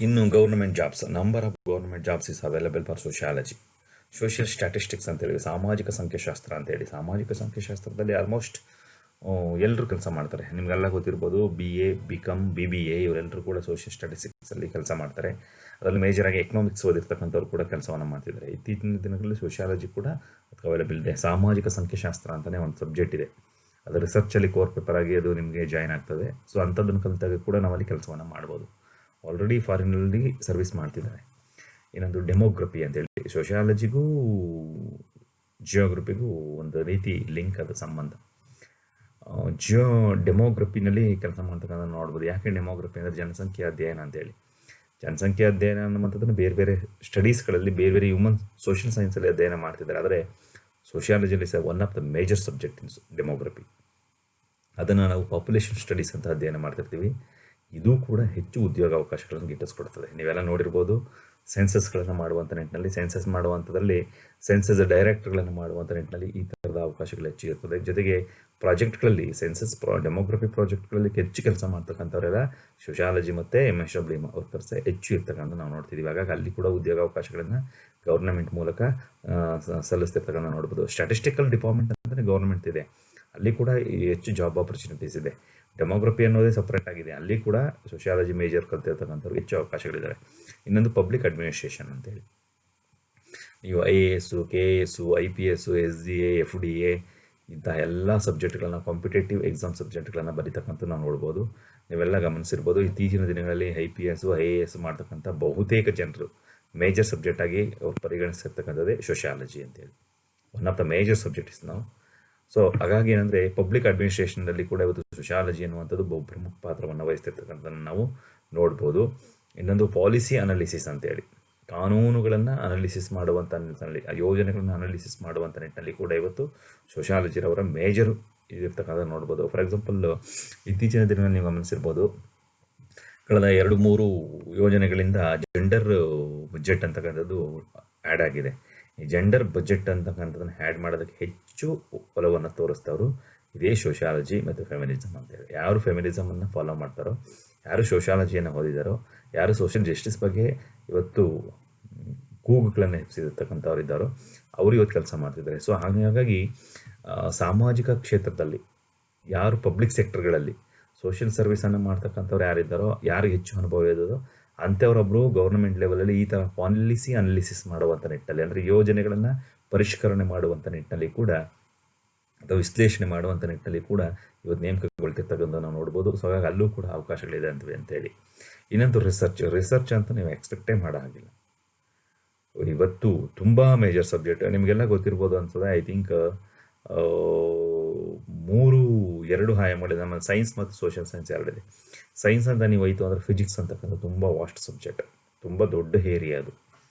ಇನ್ನು government jobs, number of government jobs is available for sociology. Social statistics ಅಂತೇಳಿ, ಸಾಮಾಜಿಕ ಸಂಖ್ಯಾಶಾಸ್ತ್ರ ಅಂತೇಳಿ. ಸಾಮಾಜಿಕ ಸಂಖ್ಯಾಶಾಸ್ತ್ರದಲ್ಲಿ ಆಲ್ಮೋಸ್ಟ್ ಎಲ್ಲರೂ ಕೆಲಸ ಮಾಡ್ತಾರೆ. ನಿಮಗೆಲ್ಲ ಗೊತ್ತಿರ್ಬೋದು, BA, BCom, BBA ಇವರೆಲ್ಲರೂ ಕೂಡ ಸೋಷಿಯಲ್ ಸ್ಟ್ಯಾಟಿಸ್ಟಿಕ್ಸಲ್ಲಿ ಕೆಲಸ ಮಾಡ್ತಾರೆ. ಅದರಲ್ಲಿ ಮೇಜರಾಗಿ ಎಕನಾಮಿಕ್ಸ್ ಓದಿರ್ತಕ್ಕಂಥವ್ರು ಕೂಡ ಕೆಲಸವನ್ನು ಮಾಡ್ತಿದ್ದಾರೆ. ಇತ್ತೀಚಿನ ದಿನಗಳಲ್ಲಿ ಸೋಷಿಯಾಲಜಿ ಕೂಡ ಅದಕ್ಕೆ ಅವೈಲಬಲ್ ಇದೆ. ಸಾಮಾಜಿಕ ಸಂಖ್ಯಾಶಾಸ್ತ್ರ ಅಂತಲೇ ಒಂದು ಸಬ್ಜೆಕ್ಟ್ ಇದೆ. ಅದು ರಿಸರ್ಚಲ್ಲಿ ಕೋರ್ ಪೇಪರ್ ಆಗಿ ಅದು ನಿಮಗೆ ಜಾಯ್ನ್ ಆಗ್ತದೆ. ಸೊ ಅಂಥದ್ದನ್ನು ಕಲಿತಾಗ ಕೂಡ ನಾವಲ್ಲಿ ಕೆಲಸವನ್ನು ಮಾಡ್ಬೋದು. ಆಲ್ರೆಡಿ ಫಾರಿನಲ್ಲಿ ಸರ್ವಿಸ್ ಮಾಡ್ತಿದ್ದಾರೆ. ಇನ್ನೊಂದು ಡೆಮೋಗ್ರಫಿ ಅಂತೇಳಿ. ಸೋಷಿಯಾಲಜಿಗೂ ಜಿಯೋಗ್ರಫಿಗೂ ಒಂದು ರೀತಿ ಲಿಂಕ್ ಅದು ಸಂಬಂಧ. ಜಿಯೋ ಡೆಮೋಗ್ರಫಿನಲ್ಲಿ ಕೆಲಸ ಮಾಡ್ತಕ್ಕಂಥ ನೋಡ್ಬೋದು. ಯಾಕೆ ಡೆಮೋಗ್ರಫಿ ಅಂದರೆ ಜನಸಂಖ್ಯೆ ಅಧ್ಯಯನ ಅಂತೇಳಿ. ಜನಸಂಖ್ಯೆ ಅಧ್ಯಯನ ಅನ್ನುವಂಥದ್ದನ್ನು ಬೇರೆ ಬೇರೆ ಸ್ಟಡೀಸ್ಗಳಲ್ಲಿ ಬೇರೆ ಬೇರೆ ಹ್ಯೂಮನ್ ಸೋಷಿಯಲ್ ಸೈನ್ಸಲ್ಲಿ ಅಧ್ಯಯನ ಮಾಡ್ತಿದ್ದಾರೆ. ಆದರೆ ಸೋಷಿಯಾಲಜಿಯಲ್ಲಿ one of the major subject in demography. ಅದನ್ನು ನಾವು ಪಾಪ್ಯುಲೇಷನ್ ಸ್ಟಡೀಸ್ ಅಂತ ಅಧ್ಯಯನ ಮಾಡ್ತಿರ್ತೀವಿ. ಇದು ಕೂಡ ಹೆಚ್ಚು ಉದ್ಯೋಗ ಅವಕಾಶಗಳನ್ನು ಗಿಟ್ಟಿಸ್ಕೊಡ್ತದೆ. ನೀವೆಲ್ಲ ನೋಡಿರ್ಬೋದು, ಸೆನ್ಸಸ್ಗಳನ್ನು ಮಾಡುವಂಥ ನಿಟ್ಟಿನಲ್ಲಿ, ಸೆನ್ಸಸ್ ಮಾಡುವಂಥದ್ರಲ್ಲಿ ಸೆನ್ಸಸ್ ಡೈರೆಕ್ಟರ್ಗಳನ್ನು ಮಾಡುವಂಥ ನಿಟ್ಟಿನಲ್ಲಿ ಈ ಥರದ ಅವಕಾಶಗಳು ಹೆಚ್ಚು ಇರ್ತದೆ. ಜೊತೆಗೆ ಪ್ರಾಜೆಕ್ಟ್ಗಳಲ್ಲಿ ಸೆನ್ಸಸ್ ಡೆಮೋಗ್ರಫಿ ಪ್ರಾಜೆಕ್ಟ್ಗಳಲ್ಲಿ ಹೆಚ್ಚು ಕೆಲಸ ಮಾಡ್ತಕ್ಕಂಥವರೆಲ್ಲ ಸೋಷಿಯಾಲಜಿ ಮತ್ತು MSW ವರ್ಕರ್ಸ್ ಹೆಚ್ಚು ಇರ್ತಕ್ಕಂಥ ನಾವು ನೋಡ್ತಿದ್ದೀವಿ. ಹಾಗಾಗಿ ಅಲ್ಲಿ ಕೂಡ ಉದ್ಯೋಗಾವಕಾಶಗಳನ್ನು ಗೌರ್ನಮೆಂಟ್ ಮೂಲಕ ಸಲ್ಲಿಸ್ತಿರ್ತಕ್ಕಂಥ ನೋಡ್ಬೋದು. ಸ್ಟ್ಯಾಟಿಸ್ಟಿಕಲ್ ಡಿಪಾರ್ಟ್ಮೆಂಟ್ ಅಂತಲೇ ಗೌರ್ಮೆಂಟ್ ಇದೆ, ಅಲ್ಲಿ ಕೂಡ ಹೆಚ್ಚು ಜಾಬ್ ಆಪರ್ಚುನಿಟೀಸ್ ಇದೆ. ಡೆಮೋಗ್ರಫಿ ಅನ್ನೋದೇ ಸಪ್ರೇಟ್ ಆಗಿದೆ, ಅಲ್ಲಿ ಕೂಡ ಸೋಷಿಯಾಲಜಿ ಮೇಜರ್ ಕಲ್ತಿರ್ತಕ್ಕಂಥವ್ರಿಗೆ ಹೆಚ್ಚು ಅವಕಾಶಗಳಿದ್ದಾವೆ. ಇನ್ನೊಂದು ಪಬ್ಲಿಕ್ ಅಡ್ಮಿನಿಸ್ಟ್ರೇಷನ್ ಅಂತೇಳಿ. ನೀವು IAS, KAS, IPS, SDA, FDA ಇಂತಹ ಎಲ್ಲ ಸಬ್ಜೆಕ್ಟ್ಗಳನ್ನ, ಕಾಂಪಿಟೇಟಿವ್ ಎಕ್ಸಾಮ್ ಸಬ್ಜೆಕ್ಟ್ಗಳನ್ನು ಬರೀತಕ್ಕಂಥ ನಾವು ನೋಡ್ಬೋದು. ನೀವೆಲ್ಲ ಗಮನಿಸಿರ್ಬೋದು, ಇತ್ತೀಚಿನ ದಿನಗಳಲ್ಲಿ IPS, IAS ಮಾಡ್ತಕ್ಕಂಥ ಬಹುತೇಕ ಜನರು ಮೇಜರ್ ಸಬ್ಜೆಕ್ಟ್ ಆಗಿ ಪರಿಗಣಿಸಿರ್ತಕ್ಕಂಥದ್ದೇ ಸೋಷಿಯಾಲಜಿ ಅಂತೇಳಿ. One of the major subjects ನಾವು. ಸೊ ಹಾಗಾಗಿ ಏನಂದರೆ ಪಬ್ಲಿಕ್ ಅಡ್ಮಿನಿಸ್ಟ್ರೇಷನಲ್ಲಿ ಕೂಡ ಇವತ್ತು ಸೋಷಿಯಾಲಜಿ ಅನ್ನುವಂಥದ್ದು ಬಹು ಪ್ರಮುಖ ಪಾತ್ರವನ್ನು ವಹಿಸ್ತಿರ್ತಕ್ಕಂಥದ್ದನ್ನು ನಾವು ನೋಡ್ಬೋದು. ಇನ್ನೊಂದು ಪಾಲಿಸಿ ಅನಾಲಿಸಿಸ್ ಅಂತೇಳಿ, ಕಾನೂನುಗಳನ್ನು ಅನಾಲಿಸಿಸ್ ಮಾಡುವಂಥ ನಿಟ್ಟಿನಲ್ಲಿ, ಯೋಜನೆಗಳನ್ನು ಅನಾಲಿಸಿಸ್ ಮಾಡುವಂಥ ನಿಟ್ಟಿನಲ್ಲಿ ಕೂಡ ಇವತ್ತು ಸೋಷಿಯಾಲಜಿರವರ ಮೇಜರ್ ಇದಿರ್ತಕ್ಕಂಥ ನೋಡ್ಬೋದು. ಫಾರ್ ಎಕ್ಸಾಂಪಲ್, ಇತ್ತೀಚಿನ ದಿನಗಳಲ್ಲಿ ನೀವು ಗಮನಿಸಿರ್ಬೋದು, ಕಳೆದ 2-3 ಯೋಜನೆಗಳಿಂದ ಜೆಂಡರ್ ಬಜೆಟ್ ಅಂತಕ್ಕಂಥದ್ದು ಆ್ಯಡ್ ಆಗಿದೆ. ಈ ಜೆಂಡರ್ ಬಜೆಟ್ ಅಂತಕ್ಕಂಥದ್ದನ್ನು ಆ್ಯಡ್ ಮಾಡೋದಕ್ಕೆ ಹೆಚ್ಚು ಒಲವನ್ನು ತೋರಿಸ್ತವರು ಇದೇ ಸೋಷಿಯಾಲಜಿ ಮತ್ತು ಫೆಮಿನಿಸಮ್ ಅಂತೇಳಿ. ಯಾರು ಫೆಮಿನಿಸಮನ್ನು ಫಾಲೋ ಮಾಡ್ತಾರೋ, ಯಾರು ಸೋಷಿಯಾಲಜಿಯನ್ನು ಓದಿದಾರೋ, ಯಾರು ಸೋಷಿಯಲ್ ಜಸ್ಟಿಸ್ ಬಗ್ಗೆ ಇವತ್ತು ಕೂಗುಗಳನ್ನು ಎಬ್ಸಿರ್ತಕ್ಕಂಥವ್ರು ಇದ್ದಾರೋ ಅವರು ಇವತ್ತು ಕೆಲಸ ಮಾಡ್ತಿದ್ದಾರೆ. ಸೊ ಹಾಗಾಗಿ ಸಾಮಾಜಿಕ ಕ್ಷೇತ್ರದಲ್ಲಿ ಯಾರು ಪಬ್ಲಿಕ್ ಸೆಕ್ಟರ್ಗಳಲ್ಲಿ ಸೋಷಿಯಲ್ ಸರ್ವಿಸನ್ನು ಮಾಡ್ತಕ್ಕಂಥವ್ರು ಯಾರಿದ್ದಾರೋ, ಯಾರಿಗೆ ಹೆಚ್ಚು ಅನುಭವ ಇರೋದೋ ಅಂಥವರೊಬ್ಬರು ಗೌರ್ಮೆಂಟ್ ಲೆವೆಲಲ್ಲಿ ಈ ಥರ ಪಾಲಿಸಿ ಅನಾಲಿಸಿಸ್ ಮಾಡುವಂಥ ನಿಟ್ಟಿನಲ್ಲಿ, ಅಂದರೆ ಯೋಜನೆಗಳನ್ನು ಪರಿಷ್ಕರಣೆ ಮಾಡುವಂಥ ನಿಟ್ಟಿನಲ್ಲಿ ಕೂಡ ಅಥವಾ ವಿಶ್ಲೇಷಣೆ ಮಾಡುವಂಥ ನಿಟ್ಟಿನಲ್ಲಿ ಕೂಡ ಇವತ್ತು ನೇಮಕಗೊಳ್ತಿರ್ತಕ್ಕಂಥ ನಾವು ನೋಡ್ಬೋದು. ಸೊ ಹಾಗಾಗಿ ಅಲ್ಲೂ ಕೂಡ ಅವಕಾಶಗಳಿದೆ ಅಂತೇಳಿ. ಇನ್ನೊಂದು ರಿಸರ್ಚ್ ಅಂತ ನೀವು ಎಕ್ಸ್ಪೆಕ್ಟೇ ಮಾಡೋ ಹಾಗಿಲ್ಲ. ಇವತ್ತು ತುಂಬ ಮೇಜರ್ ಸಬ್ಜೆಕ್ಟ್ ನಿಮಗೆಲ್ಲ ಗೊತ್ತಿರ್ಬೋದು ಅನ್ಸೋದೆ. I think 2 ಆಯಾಮಗಳಿದೆ. ನಮ್ಮ ಸೈನ್ಸ್ ಮತ್ತು ಸೋಷಿಯಲ್ ಸೈನ್ಸ್ ಎರಡಿದೆ. ಸೈನ್ಸ್ ಅಂತ ನೀವು ಹೋಯ್ತು ಅಂದರೆ ಫಿಸಿಕ್ಸ್ ಅಂತಕ್ಕಂಥ ತುಂಬ ವಾಸ್ಟ್ ಸಬ್ಜೆಕ್ಟ್, ತುಂಬ ದೊಡ್ಡ ಏರಿಯಾ ಅದು,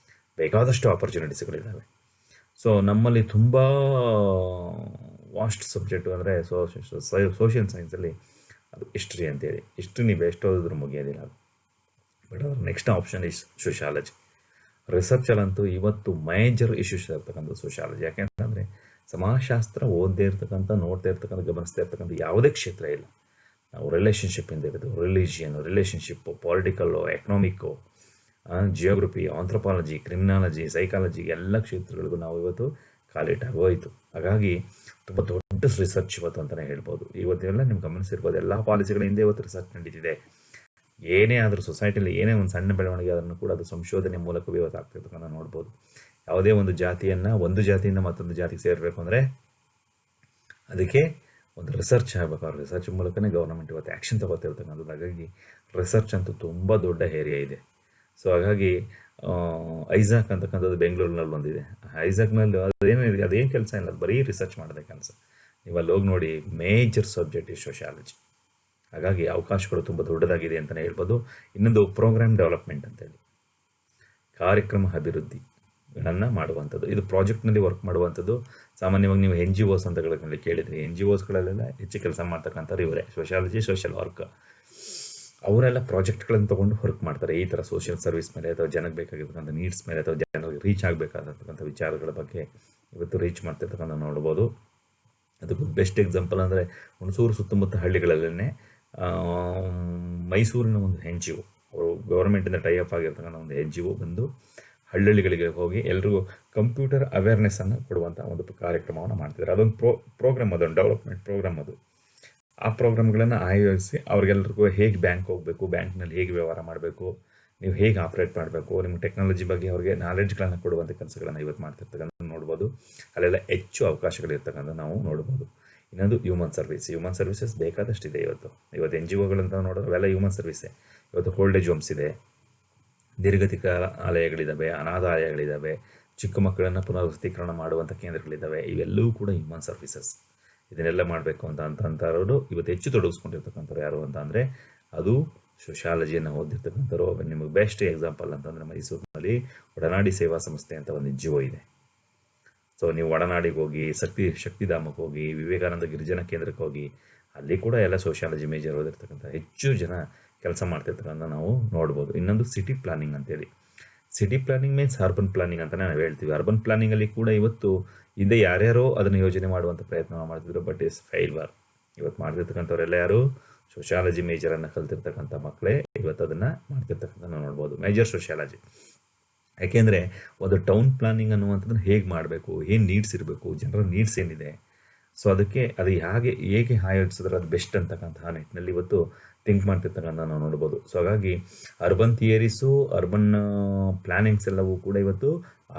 ಬೇಕಾದಷ್ಟು ಆಪರ್ಚುನಿಟೀಸ್ಗಳಿದ್ದಾವೆ. ಸೊ ನಮ್ಮಲ್ಲಿ ತುಂಬ ವಾಸ್ಟ್ ಸಬ್ಜೆಕ್ಟು ಅಂದರೆ ಸೋಷಿಯಲ್ ಸೈನ್ಸಲ್ಲಿ ಅದು ಹಿಸ್ಟ್ರಿ ಅಂತೇಳಿ. ಹಿಸ್ಟ್ರಿ ನೀವು ಎಷ್ಟು ಓದಿದ್ರು ಮುಗಿಯೋದಿಲ್ಲ ಅದು. ಬಟ್ ಅದರ ನೆಕ್ಸ್ಟ್ ಆಪ್ಷನ್ ಇಸ್ ಸೋಷಿಯಾಲಜಿ. ರಿಸರ್ಚಲ್ಲಂತೂ ಇವತ್ತು ಮೇಜರ್ ಇಶ್ಯೂಸ್ ಇರ್ತಕ್ಕಂಥ ಸೋಷಿಯಾಲಜಿ. ಯಾಕೆಂತಂದರೆ ಸಮಾಜಶಾಸ್ತ್ರ ಓದದೇ ಇರ್ತಕ್ಕಂಥ, ನೋಡ್ತಾ ಇರ್ತಕ್ಕಂಥ, ಗಮನಿಸ್ತಾ ಇರ್ತಕ್ಕಂಥ ಯಾವುದೇ ಕ್ಷೇತ್ರ ಇಲ್ಲ. ನಾವು ರಿಲೇಷನ್ಶಿಪ್ಪಿಂದ ಹಿಡಿದು religion, relationship, ಪೊಲಿಟಿಕಲ್ಲು, economic, geography, anthropology, criminology, psychology ಎಲ್ಲ ಕ್ಷೇತ್ರಗಳಿಗೂ ನಾವು ಇವತ್ತು ಕಾಲಿಟ್ಟಾಗೋಯಿತು. ಹಾಗಾಗಿ ತುಂಬ ದೊಡ್ಡ ರಿಸರ್ಚ್ ಇವತ್ತು ಅಂತಲೇ ಹೇಳ್ಬೋದು. ಇವತ್ತೆಲ್ಲ ನಿಮ್ಗೆ ಗಮನಿಸಿರ್ಬೋದು, ಎಲ್ಲ ಪಾಲಿಸಿಗಳ ಹಿಂದೆ ಇವತ್ತು ರಿಸರ್ಚ್ ನಡೀತಿದೆ. ಏನೇ ಆದರೂ ಸೊಸೈಟಿಯಲ್ಲಿ ಏನೇ ಒಂದು ಸಣ್ಣ ಬೆಳವಣಿಗೆ ಅದನ್ನು ಕೂಡ ಅದು ಸಂಶೋಧನೆ ಮೂಲಕವೇ ಇವತ್ತು ಆಗ್ತಿರ್ತಕ್ಕಂಥ ನೋಡ್ಬೋದು. ಯಾವುದೇ ಒಂದು ಜಾತಿಯನ್ನು ಒಂದು ಜಾತಿಯಿಂದ ಮತ್ತೊಂದು ಜಾತಿಗೆ ಸೇರಬೇಕು ಅಂದರೆ ಅದಕ್ಕೆ ಒಂದು ರಿಸರ್ಚ್ ಆಗಬೇಕು. ಆ ರಿಸರ್ಚ್ ಮೂಲಕನೇ ಗೌರ್ಮೆಂಟ್ ಇವತ್ತು ಆ್ಯಕ್ಷನ್ ತಗೋತಿರ್ತಕ್ಕಂಥದ್ದು. ಹಾಗಾಗಿ ರಿಸರ್ಚ್ ಅಂತೂ ತುಂಬ ದೊಡ್ಡ ಏರಿಯಾ ಇದೆ. ಸೊ ಹಾಗಾಗಿ ಐಸಾಕ್ ಅಂತಕ್ಕಂಥದ್ದು ಬೆಂಗಳೂರಿನಲ್ಲಿ ಒಂದಿದೆ. ಐಸಾಕ್ನಲ್ಲಿ ಅದೇನು ಕೆಲಸ ಇಲ್ಲ, ಅದು ಬರೀ ರಿಸರ್ಚ್ ಮಾಡೋದೇ ಕೆಲಸ. ನೀವು ಅಲ್ಲಿ ಹೋಗಿ ನೋಡಿ, ಮೇಜರ್ ಸಬ್ಜೆಕ್ಟ್ ಈ ಸೋಷಿಯಾಲಜಿ. ಹಾಗಾಗಿ ಅವಕಾಶಗಳು ತುಂಬ ದೊಡ್ಡದಾಗಿದೆ ಅಂತಲೇ ಹೇಳ್ಬೋದು. ಇನ್ನೊಂದು ಪ್ರೋಗ್ರಾಮ್ ಡೆವಲಪ್ಮೆಂಟ್ ಅಂತೇಳಿ, ಕಾರ್ಯಕ್ರಮ ಅಭಿವೃದ್ಧಿಗಳನ್ನು ಮಾಡುವಂಥದ್ದು. ಇದು ಪ್ರಾಜೆಕ್ಟ್ನಲ್ಲಿ ವರ್ಕ್ ಮಾಡುವಂಥದ್ದು. ಸಾಮಾನ್ಯವಾಗಿ ನೀವು NGOs ಅಂತಗಳಲ್ಲಿ ಕೇಳಿದ್ರಿ. NGOsಗಳಲ್ಲೆಲ್ಲ ಹೆಚ್ಚು ಕೆಲಸ ಮಾಡ್ತಕ್ಕಂಥವ್ರು ಇವರೇ, ಸೋಷಿಯಾಲಜಿ, ಸೋಷಿಯಲ್ ವರ್ಕ್. ಅವರೆಲ್ಲ ಪ್ರಾಜೆಕ್ಟ್ಗಳನ್ನು ತೊಗೊಂಡು ವರ್ಕ್ ಮಾಡ್ತಾರೆ ಈ ಥರ ಸೋಷಿಯಲ್ ಸರ್ವಿಸ್ ಮೇಲೆ, ಅಥವಾ ಜನಕ್ಕೆ ಬೇಕಾಗಿರ್ತಕ್ಕಂಥ ನೀಡ್ಸ್ ಮೇಲೆ, ಅಥವಾ ಜನರಿಗೆ ರೀಚ್ ಆಗಬೇಕಾದಂಥ ವಿಚಾರಗಳ ಬಗ್ಗೆ ಇವತ್ತು ರೀಚ್ ಮಾಡ್ತಿರ್ತಕ್ಕಂಥ ನೋಡ್ಬೋದು. ಅದಕ್ಕೆ ಬೆಸ್ಟ್ ಎಕ್ಸಾಂಪಲ್ ಅಂದರೆ ಹುಣಸೂರು ಸುತ್ತಮುತ್ತ ಹಳ್ಳಿಗಳಲ್ಲೇ ಮೈಸೂರಿನ ಒಂದು NGO, ಅವರು ಗೌರ್ಮೆಂಟಿಂದ ಟೈಅಪ್ ಆಗಿರ್ತಕ್ಕಂಥ ಒಂದು NGO ಬಂದು ಹಳ್ಳಿಗಳಿಗೆ ಹೋಗಿ ಎಲ್ರಿಗೂ ಕಂಪ್ಯೂಟರ್ ಅವೇರ್ನೆಸ್ಸನ್ನು ಕೊಡುವಂಥ ಒಂದು ಕಾರ್ಯಕ್ರಮವನ್ನು ಮಾಡ್ತಿದ್ದಾರೆ. ಅದೊಂದು ಪ್ರೋಗ್ರಾಮ್, ಅದೊಂದು ಡೆವಲಪ್ಮೆಂಟ್ ಪ್ರೋಗ್ರಾಮ್ ಅದು. ಆ ಪ್ರೋಗ್ರಾಮ್ಗಳನ್ನು ಆಯೋಜಿಸಿ ಅವ್ರಿಗೆಲ್ರಿಗೂ ಹೇಗೆ ಬ್ಯಾಂಕ್ ಹೋಗಬೇಕು, ಬ್ಯಾಂಕ್ನಲ್ಲಿ ಹೇಗೆ ವ್ಯವಹಾರ ಮಾಡಬೇಕು, ನೀವು ಹೇಗೆ ಆಪ್ರೇಟ್ ಮಾಡಬೇಕು, ನಿಮ್ಮ ಟೆಕ್ನಾಲಜಿ ಬಗ್ಗೆ ಅವ್ರಿಗೆ ನಾಲೆಡ್ಜ್ಗಳನ್ನು ಕೊಡುವಂಥ ಕೆಲಸಗಳನ್ನು ಇವತ್ತು ಮಾಡ್ತಿರ್ತಕ್ಕಂಥ ನೋಡ್ಬೋದು. ಅಲ್ಲೆಲ್ಲ ಹೆಚ್ಚು ಅವಕಾಶಗಳಿರ್ತಕ್ಕಂಥ ನಾವು ನೋಡ್ಬೋದು. ಇನ್ನೊಂದು ಹ್ಯೂಮನ್ ಸರ್ವಿಸಸ್ ಬೇಕಾದಷ್ಟಿದೆ ಇವತ್ತು. NGOಗಳಂತ ನೋಡೋದು ಅವೆಲ್ಲ ಹ್ಯೂಮನ್ ಸರ್ವಿಸೇ. ಇವತ್ತು ಓಲ್ಡ್ ಏಜ್ ಹೋಮ್ಸ್ ಇದೆ, ನಿರ್ಗತಿಕ ಆಲಯಗಳಿದ್ದಾವೆ, ಅನಾಥಾಲಯಗಳಿದ್ದಾವೆ, ಚಿಕ್ಕ ಮಕ್ಕಳನ್ನು ಪುನರ್ವಸತೀಕರಣ ಮಾಡುವಂಥ ಕೇಂದ್ರಗಳಿದ್ದಾವೆ. ಇವೆಲ್ಲವೂ ಕೂಡ ಹ್ಯೂಮನ್ ಸರ್ವಿಸಸ್. ಇದನ್ನೆಲ್ಲ ಮಾಡಬೇಕು ಅಂತಂಥವ್ರು ಇವತ್ತು ಹೆಚ್ಚು ತೊಡಗಿಸ್ಕೊಂಡಿರ್ತಕ್ಕಂಥವ್ರು ಯಾರು ಅಂತ ಅಂದರೆ ಅದು ಸೋಷಿಯಾಲಜಿಯನ್ನು ಓದಿರ್ತಕ್ಕಂಥವ್ರು. ನಿಮಗೆ ಬೆಸ್ಟ್ ಎಕ್ಸಾಂಪಲ್ ಅಂತಂದರೆ ಮೈಸೂರಿನಲ್ಲಿ ಒಡನಾಡಿ ಸೇವಾ ಸಂಸ್ಥೆ ಅಂತ ಒಂದು NGO ಇದೆ. ಸೊ ನೀವು ಒಡನಾಡಿಗೆ ಹೋಗಿ, ಶಕ್ತಿಧಾಮಕ್ಕೆ ಹೋಗಿ, ವಿವೇಕಾನಂದ ಗಿರಿಜನ ಕೇಂದ್ರಕ್ಕೆ ಹೋಗಿ, ಅಲ್ಲಿ ಕೂಡ ಎಲ್ಲ ಸೋಷಿಯಾಲಜಿ ಮೇಜರ್ ಓದಿರ್ತಕ್ಕಂಥ ಹೆಚ್ಚು ಜನ ಕೆಲಸ ಮಾಡ್ತಿರ್ತಕ್ಕಂಥ ನಾವು ನೋಡ್ಬೋದು. ಇನ್ನೊಂದು ಸಿಟಿ ಪ್ಲಾನಿಂಗ್ ಅಂತೇಳಿ. City planning means urban planning ಅಂತಲೇ ನಾವು ಹೇಳ್ತೀವಿ. ಅರ್ಬನ್ ಪ್ಲಾನಿಂಗಲ್ಲಿ ಕೂಡ ಇವತ್ತು ಹಿಂದೆ ಯಾರ್ಯಾರೋ ಅದನ್ನು ಯೋಜನೆ ಮಾಡುವಂಥ ಪ್ರಯತ್ನ ಮಾಡ್ತಿದ್ರು, ಬಟ್ ಇಸ್ ಫೈಲ್ವರ್. ಇವತ್ತು ಮಾಡ್ತಿರ್ತಕ್ಕಂಥವ್ರೆಲ್ಲ ಯಾರು ಸೋಷಿಯಾಲಜಿ ಮೇಜರನ್ನು ಕಲ್ತಿರ್ತಕ್ಕಂಥ ಮಕ್ಕಳೇ ಇವತ್ತು ಅದನ್ನು ಮಾಡ್ತಿರ್ತಕ್ಕಂಥ ನಾವು ನೋಡ್ಬೋದು, ಮೇಜರ್ ಸೋಷಿಯಾಲಜಿ. ಯಾಕೆಂದರೆ ಒಂದು ಟೌನ್ ಪ್ಲಾನಿಂಗ್ ಅನ್ನುವಂಥದ್ದನ್ನು ಹೇಗೆ ಮಾಡಬೇಕು, ಏನು ನೀಡ್ಸ್ ಇರಬೇಕು, ಜನರ ನೀಡ್ಸ್ ಏನಿದೆ, ಸೊ ಅದಕ್ಕೆ ಅದು ಹೇಗೆ ಆಯೋಜಿಸಿದ್ರೆ ಅದು ಬೆಸ್ಟ್ ಅಂತಕ್ಕಂತಹ ನಿಟ್ಟಿನಲ್ಲಿ ಇವತ್ತು ಥಿಂಕ್ ಮಾಡ್ತಿರ್ತಕ್ಕಂಥ ನಾವು ನೋಡ್ಬೋದು. ಸೊ ಹಾಗಾಗಿ ಅರ್ಬನ್ ಥಿಯರೀಸು, ಅರ್ಬನ್ ಪ್ಲಾನಿಂಗ್ಸ್ ಎಲ್ಲವೂ ಕೂಡ ಇವತ್ತು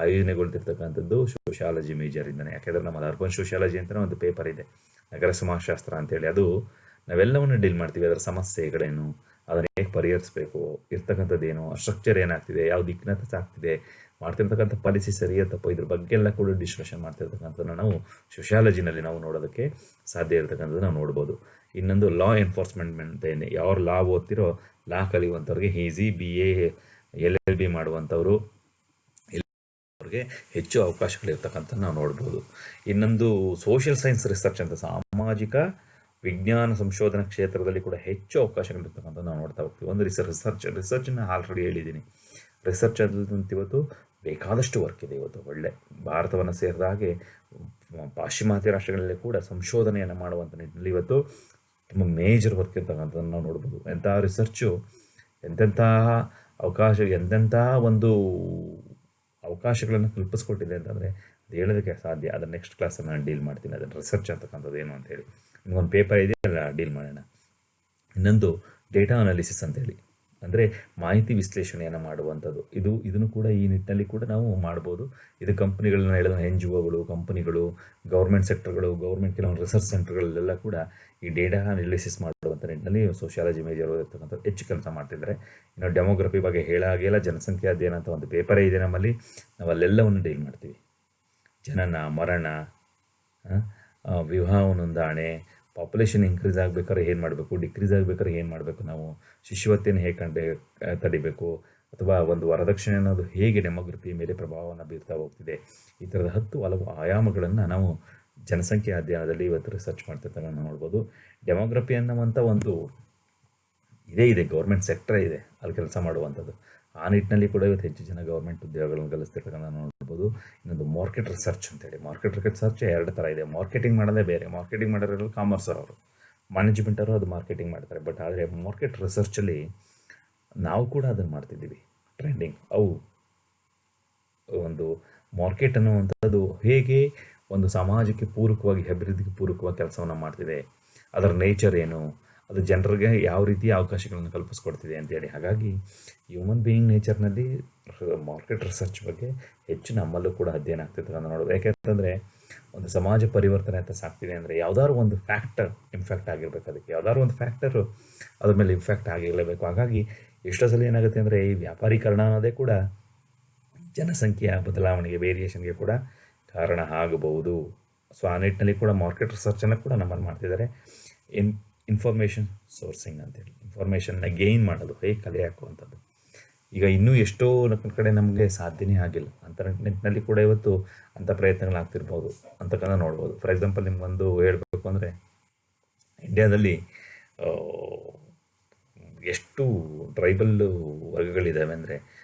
ಆಯೋಜನೆಗೊಳ್ತಿರ್ತಕ್ಕಂಥದ್ದು ಸೋಷಿಯಾಲಜಿ ಮೇಜರಿಂದನೇ. ಯಾಕೆಂದರೆ ನಮ್ಮದು ಅರ್ಬನ್ ಸೋಷಿಯಾಲಜಿ ಅಂತಲೇ ಒಂದು ಪೇಪರ್ ಇದೆ, ನಗರ ಸಮಾಜಶಾಸ್ತ್ರ ಅಂತೇಳಿ. ಅದು ನಾವೆಲ್ಲವನ್ನು ಡೀಲ್ ಮಾಡ್ತೀವಿ. ಅದರ ಸಮಸ್ಯೆಗಳೇನು, ಅದನ್ನು ಹೇಗೆ ಪರಿಹರಿಸಬೇಕು, ಇರ್ತಕ್ಕಂಥದ್ದೇನು, ಸ್ಟ್ರಕ್ಚರ್ ಏನಾಗ್ತಿದೆ, ಯಾವ ದಿಕ್ಕಿನ ಸಾಗ್ತಿದೆ, ಮಾಡ್ತಿರ್ತಕ್ಕಂಥ ಪಾಲಿಸಿ ಸರಿಯಾ ತಪ್ಪು, ಇದ್ರ ಬಗ್ಗೆ ಎಲ್ಲ ಕೂಡ ಡಿಸ್ಕಷನ್ ಮಾಡ್ತಿರ್ತಕ್ಕಂಥದ್ದನ್ನು ನಾವು ಸೋಷಿಯಾಲಜಿನಲ್ಲಿ ನಾವು ನೋಡೋದಕ್ಕೆ ಸಾಧ್ಯ ಇರತಕ್ಕಂಥದ್ದು ನಾವು ನೋಡ್ಬೋದು. ಇನ್ನೊಂದು ಲಾ ಎನ್ಫೋರ್ಸ್ಮೆಂಟ್ ಅಂತ ಏನೇ, ಯಾವ ಲಾ ಓದ್ತಿರೋ, ಲಾ ಕಲಿಯುವಂಥವ್ರಿಗೆ ಈಸಿ, BA LLB ಮಾಡುವಂಥವ್ರು ಅವ್ರಿಗೆ ಹೆಚ್ಚು ಅವಕಾಶಗಳಿರ್ತಕ್ಕಂಥ ನಾವು ನೋಡ್ಬೋದು. ಇನ್ನೊಂದು ಸೋಷಿಯಲ್ ಸೈನ್ಸ್ ರಿಸರ್ಚ್ ಅಂತ, ಸಾಮಾಜಿಕ ವಿಜ್ಞಾನ ಸಂಶೋಧನಾ ಕ್ಷೇತ್ರದಲ್ಲಿ ಕೂಡ ಹೆಚ್ಚು ಅವಕಾಶಗಳಿರ್ತಕ್ಕಂಥ ನಾವು ನೋಡ್ತಾ ಹೋಗ್ತೀವಿ. ಒಂದು ರಿಸರ್ಚನ್ನು ಆಲ್ರೆಡಿ ಹೇಳಿದ್ದೀನಿ. ರಿಸರ್ಚ್ ಅದಂತ ಇವತ್ತು ಬೇಕಾದಷ್ಟು ವರ್ಕ್ ಇದೆ. ಇವತ್ತು ಒಳ್ಳೆ ಭಾರತವನ್ನು ಸೇರಿದ ಹಾಗೆ ಪಾಶ್ಚಿಮಾತ್ಯ ರಾಷ್ಟ್ರಗಳಲ್ಲಿ ಕೂಡ ಸಂಶೋಧನೆಯನ್ನು ಮಾಡುವಂಥ ನಿಟ್ಟಿನಲ್ಲಿ ಇವತ್ತು ತುಂಬ ಮೇಜರ್ ವರ್ಕ್ ಇರ್ತಕ್ಕಂಥದ್ದನ್ನು ನಾವು ನೋಡ್ಬೋದು. ಎಂತಹ ರಿಸರ್ಚು ಎಂತೆಂತಹ ಒಂದು ಅವಕಾಶಗಳನ್ನು ಕಲ್ಪಿಸ್ಕೊಟ್ಟಿದೆ ಅಂತಂದರೆ ಅದು ಹೇಳೋದಕ್ಕೆ ಸಾಧ್ಯ. ಅದನ್ನು ನೆಕ್ಸ್ಟ್ ಕ್ಲಾಸಲ್ಲಿ ನಾನು ಡೀಲ್ ಮಾಡ್ತೀನಿ, ಅದನ್ನು ರಿಸರ್ಚ್ ಅಂತಕ್ಕಂಥದ್ದು ಏನು ಅಂತೇಳಿ. ನಿಮಗೊಂದು ಪೇಪರ್ ಇದೆ, ಅಲ್ಲ ಡೀಲ್ ಮಾಡೋಣ. ಇನ್ನೊಂದು ಡೇಟಾ ಅನಾಲಿಸಿಸ್ ಅಂತೇಳಿ, ಅಂದರೆ ಮಾಹಿತಿ ವಿಶ್ಲೇಷಣೆಯನ್ನು ಮಾಡುವಂಥದ್ದು. ಇದನ್ನು ಕೂಡ ಈ ನಿಟ್ಟಿನಲ್ಲಿ ಕೂಡ ನಾವು ಮಾಡ್ಬೋದು. ಇದು ಕಂಪ್ನಿಗಳನ್ನ ಹೇಳಿದ NGOಗಳು, ಕಂಪನಿಗಳು, ಗೌರ್ಮೆಂಟ್ ಸೆಕ್ಟರ್ಗಳು, ಗೌರ್ಮೆಂಟ್ ಕೆಲವೊಂದು ರಿಸರ್ಚ್ ಸೆಂಟರ್ಗಳಲ್ಲೆಲ್ಲ ಕೂಡ ಈ ಡೇಟಾ ಅನಾಲಿಸಿಸ್ ಮಾಡುವಂಥ ನಿಟ್ಟಿನಲ್ಲಿ ಸೋಷಿಯಾಲಜಿ ಮೇಜರ್ ಇರ್ತಕ್ಕಂಥ ಹೆಚ್ಚು ಕೆಲಸ ಮಾಡ್ತಿದ್ದಾರೆ. ಇನ್ನು ಡೆಮೋಗ್ರಫಿ ಬಗ್ಗೆ ಹೇಳಾಗೆಲ್ಲ ಜನಸಂಖ್ಯಾ ಅಧ್ಯಯನ ಅಂತ ಒಂದು ಪೇಪರೇ ಇದೆ ನಮ್ಮಲ್ಲಿ, ನಾವು ಅಲ್ಲೆಲ್ಲವನ್ನು ಡೀಲ್ ಮಾಡ್ತೀವಿ. ಜನನ, ಮರಣ, ವಿವಾಹ ನೋಂದಣಿ, ಪಾಪ್ಯುಲೇಷನ್ ಇನ್ಕ್ರೀಸ್ ಆಗಬೇಕಾದ್ರೆ ಏನು ಮಾಡಬೇಕು, ಡಿಕ್ರೀಸ್ ಆಗಬೇಕಾದ್ರೆ ಏನು ಮಾಡಬೇಕು, ನಾವು ಶಿಶುಹತ್ಯೆಯನ್ನು ಹೇಗೆ ತಡಿಬೇಕು, ಅಥವಾ ಒಂದು ವರದಕ್ಷಿಣೆ ಅನ್ನೋದು ಹೇಗೆ ಡೆಮೋಗ್ರಫಿ ಮೇಲೆ ಪ್ರಭಾವವನ್ನು ಬೀರ್ತಾ ಹೋಗ್ತಿದೆ, ಈ ಥರದ 10 ಹಲವು ಆಯಾಮಗಳನ್ನು ನಾವು ಜನಸಂಖ್ಯೆ ಅಧ್ಯಯನದಲ್ಲಿ ಇವತ್ತು ರಿಸರ್ಚ್ ಮಾಡ್ತಿರ್ತಾರೆ ನಾವು ನೋಡ್ಬೋದು. ಡೆಮೋಗ್ರಫಿ ಅನ್ನುವಂಥ ಒಂದು ಇದೆ ಗೌರ್ಮೆಂಟ್ ಸೆಕ್ಟರ್ ಇದೆ ಅಲ್ಲಿ ಕೆಲಸ ಮಾಡುವಂಥದ್ದು. ಆ ನಿಟ್ಟಿನಲ್ಲಿ ಕೂಡ ಇವತ್ತು ಹೆಚ್ಚು ಜನ ಗೌರ್ಮೆಂಟ್ ಉದ್ಯೋಗಗಳನ್ನು ಕಲಿಸ್ತಿರ್ತಕ್ಕಂಥ ನೋಡ್ಬೋದು. ಇನ್ನೊಂದು ಮಾರ್ಕೆಟ್ ರಿಸರ್ಚ್ ಅಂತೇಳಿ. ಮಾರ್ಕೆಟ್ ರಿಸರ್ಚ್ 2 ಥರ ಇದೆ. ಮಾರ್ಕೆಟಿಂಗ್ ಮಾಡೋದೇ ಬೇರೆ, ಮಾರ್ಕೆಟಿಂಗ್ ಮಾಡೋದ್ರಲ್ಲಿ ಕಾಮರ್ಸ್ ಅವರು, ಮ್ಯಾನೇಜ್ಮೆಂಟ್ ಅವರು ಅದು ಮಾರ್ಕೆಟಿಂಗ್ ಮಾಡ್ತಾರೆ. ಬಟ್ ಆದರೆ ಮಾರ್ಕೆಟ್ ರಿಸರ್ಚಲ್ಲಿ ನಾವು ಕೂಡ ಅದನ್ನು ಮಾಡ್ತಿದ್ದೀವಿ. ಟ್ರೆಂಡಿಂಗ್ ಅವು ಒಂದು ಮಾರ್ಕೆಟ್ ಅನ್ನುವಂಥದ್ದು ಹೇಗೆ ಒಂದು ಸಮಾಜಕ್ಕೆ ಪೂರಕವಾಗಿ, ಅಭಿವೃದ್ಧಿಗೆ ಪೂರಕವಾಗಿ ಕೆಲಸವನ್ನು ಮಾಡ್ತಿದೆ, ಅದರ ನೇಚರ್ ಏನು, ಅದು ಜನರಿಗೆ ಯಾವ ರೀತಿಯ ಅವಕಾಶಗಳನ್ನು ಕಲ್ಪಿಸ್ಕೊಡ್ತಿದೆ ಅಂತೇಳಿ. ಹಾಗಾಗಿ ಹ್ಯೂಮನ್ ಬೀಯಿಂಗ್ ನೇಚರ್ನಲ್ಲಿ ಮಾರ್ಕೆಟ್ ರಿಸರ್ಚ್ ಬಗ್ಗೆ ಹೆಚ್ಚು ನಮ್ಮಲ್ಲೂ ಕೂಡ ಅಧ್ಯಯನ ಆಗ್ತಿತ್ತು ಅಂತ ನೋಡೋದು. ಯಾಕೆಂತಂದರೆ ಒಂದು ಸಮಾಜ ಪರಿವರ್ತನೆ ಅಂತ ಸಾಕ್ತಿದೆ ಅಂದರೆ ಯಾವುದಾದ್ರು ಒಂದು ಫ್ಯಾಕ್ಟರ್ ಇಂಫ್ಯಾಕ್ಟ್ ಆಗಿರಬೇಕು, ಅದಕ್ಕೆ ಯಾವುದಾದ್ರು ಒಂದು ಫ್ಯಾಕ್ಟರು ಅದ್ರ ಮೇಲೆ ಇಂಫ್ಯಾಕ್ಟ್ ಆಗಿರಲೇಬೇಕು. ಹಾಗಾಗಿ ಎಷ್ಟೋ ಸಲ ಏನಾಗುತ್ತೆ ಅಂದರೆ ಈ ವ್ಯಾಪಾರೀಕರಣ ಅನ್ನೋದೇ ಕೂಡ ಜನಸಂಖ್ಯೆಯ ಬದಲಾವಣೆಗೆ, ವೇರಿಯೇಷನ್ಗೆ ಕೂಡ ಕಾರಣ ಆಗಬಹುದು. ಸೊ ಆ ನಿಟ್ಟಿನಲ್ಲಿ ಕೂಡ ಮಾರ್ಕೆಟ್ ರಿಸರ್ಚನ್ನು ಕೂಡ ನಮ್ಮಲ್ಲಿ ಮಾಡ್ತಿದ್ದಾರೆ. ಇನ್ಫಾರ್ಮೇಷನ್ ಸೋರ್ಸಿಂಗ್ ಅಂತೇಳಿ, ಇನ್ಫಾರ್ಮೇಷನ್ನ ಗೇಯ್ನ್ ಮಾಡೋದು, ಹೇಗೆ ಕಲೆ ಹಾಕುವಂಥದ್ದು. ಈಗ ಇನ್ನೂ ಎಷ್ಟೋ ಕಡೆ ನಮಗೆ ಸಾಧ್ಯನೇ ಆಗಿಲ್ಲ. ಅಂತ ನಿಟ್ಟಿನಲ್ಲಿ ಕೂಡ ಇವತ್ತು ಅಂಥ ಪ್ರಯತ್ನಗಳಾಗ್ತಿರ್ಬೋದು ಅಂತಕ್ಕಂಥ ನೋಡ್ಬೋದು. ಫಾರ್ ಎಕ್ಸಾಂಪಲ್ ನಿಮ್ಗೊಂದು ಹೇಳಬೇಕು ಅಂದರೆ, ಇಂಡಿಯಾದಲ್ಲಿ ಎಷ್ಟು ಟ್ರೈಬಲ್ ವರ್ಗಗಳಿದ್ದಾವೆ ಅಂದರೆ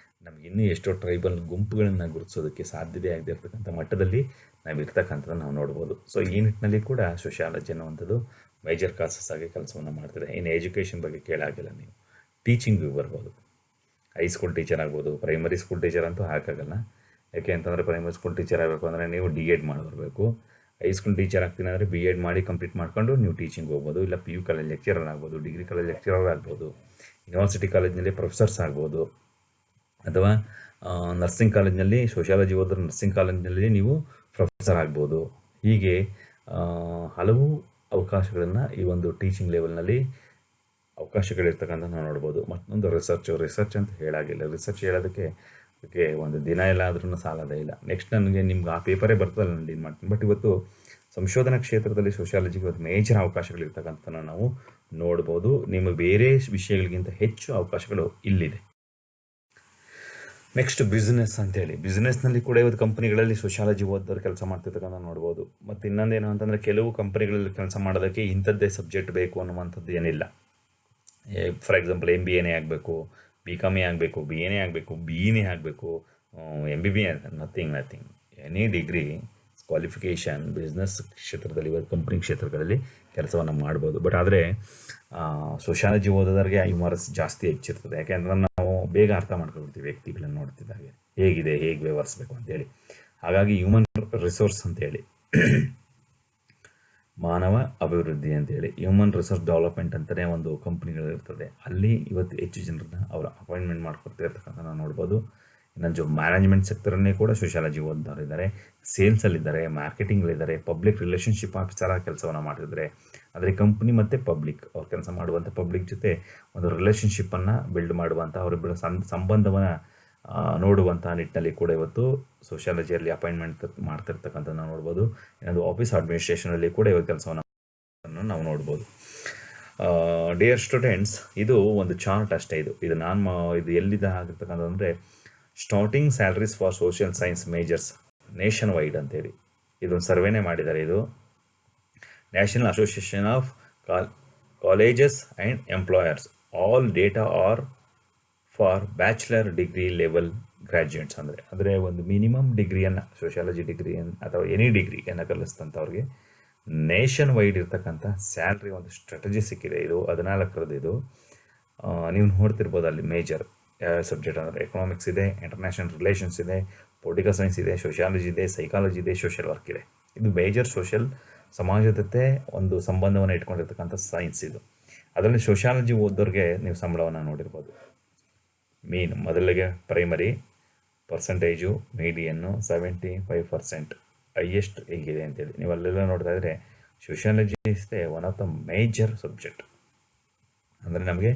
ನಮ್ಗೆ ಇನ್ನೂ ಎಷ್ಟೋ ಟ್ರೈಬಲ್ ಗುಂಪುಗಳನ್ನು ಗುರುತಿಸೋದಕ್ಕೆ ಸಾಧ್ಯತೆ ಆಗದೆ ಇರ್ತಕ್ಕಂಥ ಮಟ್ಟದಲ್ಲಿ ನಾವು ಇರ್ತಕ್ಕಂಥದ್ದು ನಾವು ನೋಡ್ಬೋದು. ಸೊ ಈ ನಿಟ್ಟಿನಲ್ಲಿ ಕೂಡ ಸೋಷಿಯಾಲಜಿ ಅನ್ನುವಂಥದ್ದು ಮೇಜರ್ ಕಾಸಸ್ ಆಗಿ ಕೆಲಸವನ್ನು ಮಾಡ್ತಿದೆ. ಇನ್ನು ಎಜುಕೇಷನ್ ಬಗ್ಗೆ ಕೇಳಾಗಿಲ್ಲ, ನೀವು ಟೀಚಿಂಗಿಗೆ ಬರ್ಬೋದು. ಹೈಸ್ಕೂಲ್ ಟೀಚರ್ ಆಗ್ಬೋದು, ಪ್ರೈಮರಿ ಸ್ಕೂಲ್ ಟೀಚರ್ ಅಂತೂ ಹಾಕಾಗಲ್ಲ. ಯಾಕೆ ಅಂತಂದರೆ ಪ್ರೈಮರಿ ಸ್ಕೂಲ್ ಟೀಚರ್ ಆಗಬೇಕು ಅಂದರೆ ನೀವು D.Ed ಮಾಡಿಬರಬೇಕು. ಹೈಸ್ಕೂಲ್ ಟೀಚರ್ ಆಗ್ತೀನಿ ಅಂದರೆ B.Ed ಮಾಡಿ ಕಂಪ್ಲೀಟ್ ಮಾಡ್ಕೊಂಡು ನೀವು ಟೀಚಿಂಗ್ ಹೋಗ್ಬೋದು. ಇಲ್ಲ PU ಕಾಲೇಜ್ ಲೆಕ್ಚರರ್ ಆಗ್ಬೋದು, ಡಿಗ್ರಿ ಕಾಲೇಜ್ ಲೆಕ್ಚರರ್ ಆಗ್ಬೋದು, ಯೂನಿವರ್ಸಿಟಿ ಕಾಲೇಜ್ನಲ್ಲಿ ಪ್ರೊಫೆಸರ್ಸ್ ಆಗ್ಬೋದು, ಅಥವಾ ನರ್ಸಿಂಗ್ ಕಾಲೇಜ್ನಲ್ಲಿ ಸೋಷಿಯಾಲಜಿ ಓದಿದ್ರೆ ನರ್ಸಿಂಗ್ ಕಾಲೇಜ್ನಲ್ಲಿ ನೀವು ಪ್ರೊಫೆಸರ್ ಆಗ್ಬೋದು. ಹೀಗೆ ಹಲವು ಅವಕಾಶಗಳನ್ನು ಈ ಒಂದು ಟೀಚಿಂಗ್ ಲೆವೆಲ್ನಲ್ಲಿ ಅವಕಾಶಗಳಿರ್ತಕ್ಕಂಥ ನಾವು ನೋಡ್ಬೋದು. ಮತ್ತೊಂದು ರಿಸರ್ಚ್ ಅಂತ ಹೇಳಾಗಿಲ್ಲ, ರಿಸರ್ಚ್ ಹೇಳೋದಕ್ಕೆ ಅದಕ್ಕೆ ಒಂದು ದಿನ ಎಲ್ಲ ಆದ್ರೂ ಸಾಲದೇ ಇಲ್ಲ. ನೆಕ್ಸ್ಟ್ ನನಗೆ ನಿಮ್ಗೆ ಆ ಪೇಪರೇ ಬರ್ತದಲ್ಲ, ನಾನು ಡೀಲ್ ಮಾಡ್ತೀನಿ. ಬಟ್ ಇವತ್ತು ಸಂಶೋಧನಾ ಕ್ಷೇತ್ರದಲ್ಲಿ ಸೋಷಿಯಾಲಜಿಗೆ ಇವತ್ತು ಮೇಜರ್ ಅವಕಾಶಗಳಿರ್ತಕ್ಕಂಥ ನಾವು ನೋಡ್ಬೋದು. ನಿಮ್ಮ ಬೇರೆ ವಿಷಯಗಳಿಗಿಂತ ಹೆಚ್ಚು ಅವಕಾಶಗಳು ಇಲ್ಲಿದೆ. ನೆಕ್ಸ್ಟ್ ಬಿಸ್ನೆಸ್ ಅಂತೇಳಿ, ಬಿಸ್ನೆಸ್ನಲ್ಲಿ ಕೂಡ ಇವತ್ತು ಕಂಪನಿಗಳಲ್ಲಿ ಸೋಷಿಯಾಲಜಿ ಓದೋರು ಕೆಲಸ ಮಾಡ್ತಿರ್ತಕ್ಕಂಥ ನೋಡ್ಬೋದು. ಮತ್ತು ಇನ್ನೊಂದೇನು ಅಂತಂದರೆ, ಕೆಲವು ಕಂಪನಿಗಳಲ್ಲಿ ಕೆಲಸ ಮಾಡೋದಕ್ಕೆ ಇಂಥದ್ದೇ ಸಬ್ಜೆಕ್ಟ್ ಬೇಕು ಅನ್ನುವಂಥದ್ದು ಏನಿಲ್ಲ. ಫಾರ್ ಎಕ್ಸಾಂಪಲ್ MBA ಆಗಬೇಕು, BCom ಆಗಬೇಕು, BA ಆಗಬೇಕು, BE ಆಗಬೇಕು, MBBS, nothing. Any degree qualification business ಕ್ಷೇತ್ರದಲ್ಲಿ ಇವತ್ತು ಕಂಪ್ನಿ ಕ್ಷೇತ್ರಗಳಲ್ಲಿ ಕೆಲಸವನ್ನು ಮಾಡ್ಬೋದು. ಬಟ್ ಆದರೆ ಸೋಷಿಯಾಲಜಿ ಓದೋದರಿಗೆ IMRS ಜಾಸ್ತಿ ಹೆಚ್ಚಿರ್ತದೆ. ಯಾಕೆಂದ್ರೆ ನಾವು ಬೇಗ ಅರ್ಥ ಮಾಡ್ಕೊಳ್ತೀವಿ ವ್ಯಕ್ತಿಗಳನ್ನು ನೋಡ್ತಿದ್ದಾಗೆ, ಹೇಗೆ ವ್ಯವಹರಿಸಬೇಕು ಅಂತೇಳಿ. ಹಾಗಾಗಿ ಹ್ಯೂಮನ್ ರಿಸೋರ್ಸ್ ಅಂತೇಳಿ, ಮಾನವ ಅಭಿವೃದ್ಧಿ ಅಂತೇಳಿ, ಹ್ಯೂಮನ್ ರಿಸೋರ್ಸ್ ಡೆವಲಪ್ಮೆಂಟ್ ಅಂತಲೇ ಒಂದು ಕಂಪ್ನಿಗಳಿರ್ತದೆ. ಅಲ್ಲಿ ಇವತ್ತು ಹೆಚ್ಚು ಜನರನ್ನ ಅವರ ಅಪಾಯಿಂಟ್ಮೆಂಟ್ ಮಾಡ್ಕೊಡ್ತಿರ್ತಕ್ಕಂಥ ನಾವು ನೋಡ್ಬೋದು. ಇನ್ನೊಂದು ಮ್ಯಾನೇಜ್ಮೆಂಟ್ ಸೆಕ್ಟರನ್ನೇ ಕೂಡ ಸೋಷಿಯಾಲಜಿ ಓದೋರಿದ್ದಾರೆ, ಸೇಲ್ಸಲ್ಲಿದ್ದಾರೆ, ಮಾರ್ಕೆಟಿಂಗ್ಲಿದ್ದಾರೆ, ಪಬ್ಲಿಕ್ ರಿಲೇಷನ್ಶಿಪ್ ಆಫೀಸರ್ ಕೆಲಸವನ್ನು ಮಾಡ್ತಿದ್ದಾರೆ. ಆದರೆ ಕಂಪ್ನಿ ಮತ್ತು ಪಬ್ಲಿಕ್ ಅವ್ರು ಕೆಲಸ ಮಾಡುವಂಥ ಪಬ್ಲಿಕ್ ಜೊತೆ ಒಂದು ರಿಲೇಷನ್ಶಿಪ್ಪನ್ನು ಬಿಲ್ಡ್ ಮಾಡುವಂಥ, ಅವರಿಬ್ಬರ ಸಂಬಂಧವನ್ನು ನೋಡುವಂಥ ನಿಟ್ಟಿನಲ್ಲಿ ಕೂಡ ಇವತ್ತು ಸೋಷಿಯಾಲಜಿಯಲ್ಲಿ ಅಪಾಯಿಂಟ್ಮೆಂಟ್ ಮಾಡ್ತಿರ್ತಕ್ಕಂಥ ನಾವು ನೋಡ್ಬೋದು. ಇನ್ನೊಂದು ಆಫೀಸ್ ಅಡ್ಮಿನಿಸ್ಟ್ರೇಷನಲ್ಲಿ ಕೂಡ ಇವತ್ತು ಕೆಲಸವನ್ನು ನಾವು ನೋಡ್ಬೋದು. ಡಿಯರ್ ಸ್ಟೂಡೆಂಟ್ಸ್, ಇದು ಒಂದು ಚಾರ್ಟ್ ಅಷ್ಟೇ. ಇದು ಇದು ಎಲ್ಲಿದೆ ಆಗಿರ್ತಕ್ಕಂಥದ್ದು starting salaries for social science majors nationwide ಅಂತೇಳಿ ಇದೊಂದು ಸರ್ವೆನೇ ಮಾಡಿದ್ದಾರೆ. ಇದು national association of colleges and employers. All data are for bachelor degree level graduates. ಅಂದರೆ ಒಂದು ಮಿನಿಮಮ್ ಡಿಗ್ರಿಯನ್ನು, ಸೋಷಿಯಾಲಜಿ ಡಿಗ್ರಿಯನ್ನು ಅಥವಾ ಎನಿ ಡಿಗ್ರಿಯನ್ನು ಕಲಿಸ್ತಂಥವ್ರಿಗೆ ನೇಷನ್ ವೈಡ್ ಇರ್ತಕ್ಕಂಥ ಸ್ಯಾಲ್ರಿ ಒಂದು ಸ್ಟ್ರಾಟಜಿ ಸಿಕ್ಕಿದೆ. ಇದು 14ರದ್ದು. ಇದು ನೀವು ನೋಡ್ತಿರ್ಬೋದು. ಅಲ್ಲಿ ಮೇಜರ್ ಸಬ್ಜೆಕ್ಟ್ ಅಂದರೆ ಎಕನಾಮಿಕ್ಸ್ ಇದೆ, ಇಂಟರ್ನ್ಯಾಷನಲ್ ರಿಲೇಷನ್ಸ್ ಇದೆ, ಪೊಲಿಟಿಕಲ್ ಸೈನ್ಸ್ ಇದೆ, ಸೋಷಿಯಾಲಜಿ ಇದೆ, ಸೈಕಾಲಜಿ ಇದೆ, ಸೋಷಿಯಲ್ ವರ್ಕ್ ಇದೆ. ಇದು ಮೇಜರ್ ಸಮಾಜದ ಜೊತೆ ಒಂದು ಸಂಬಂಧವನ್ನು ಇಟ್ಕೊಂಡಿರ್ತಕ್ಕಂಥ ಸೈನ್ಸ್ ಇದು. ಅದರಲ್ಲಿ ಸೋಷಿಯಾಲಜಿ ಓದೋರಿಗೆ ನೀವು ಸಂಬಳವನ್ನು ನೋಡಿರ್ಬೋದು. ಮೊದಲಿಗೆ ಪ್ರೈಮರಿ ಪರ್ಸೆಂಟೇಜು ಮೀಡಿಯನ್ನು 75%, ಹೈಯೆಸ್ಟ್ ಹೇಗಿದೆ ಅಂತೇಳಿ ನೀವು ಅಲ್ಲೆಲ್ಲ ನೋಡ್ತಾ ಇದ್ದರೆ sociology is one of the major subject. ಅಂದರೆ ನಮಗೆ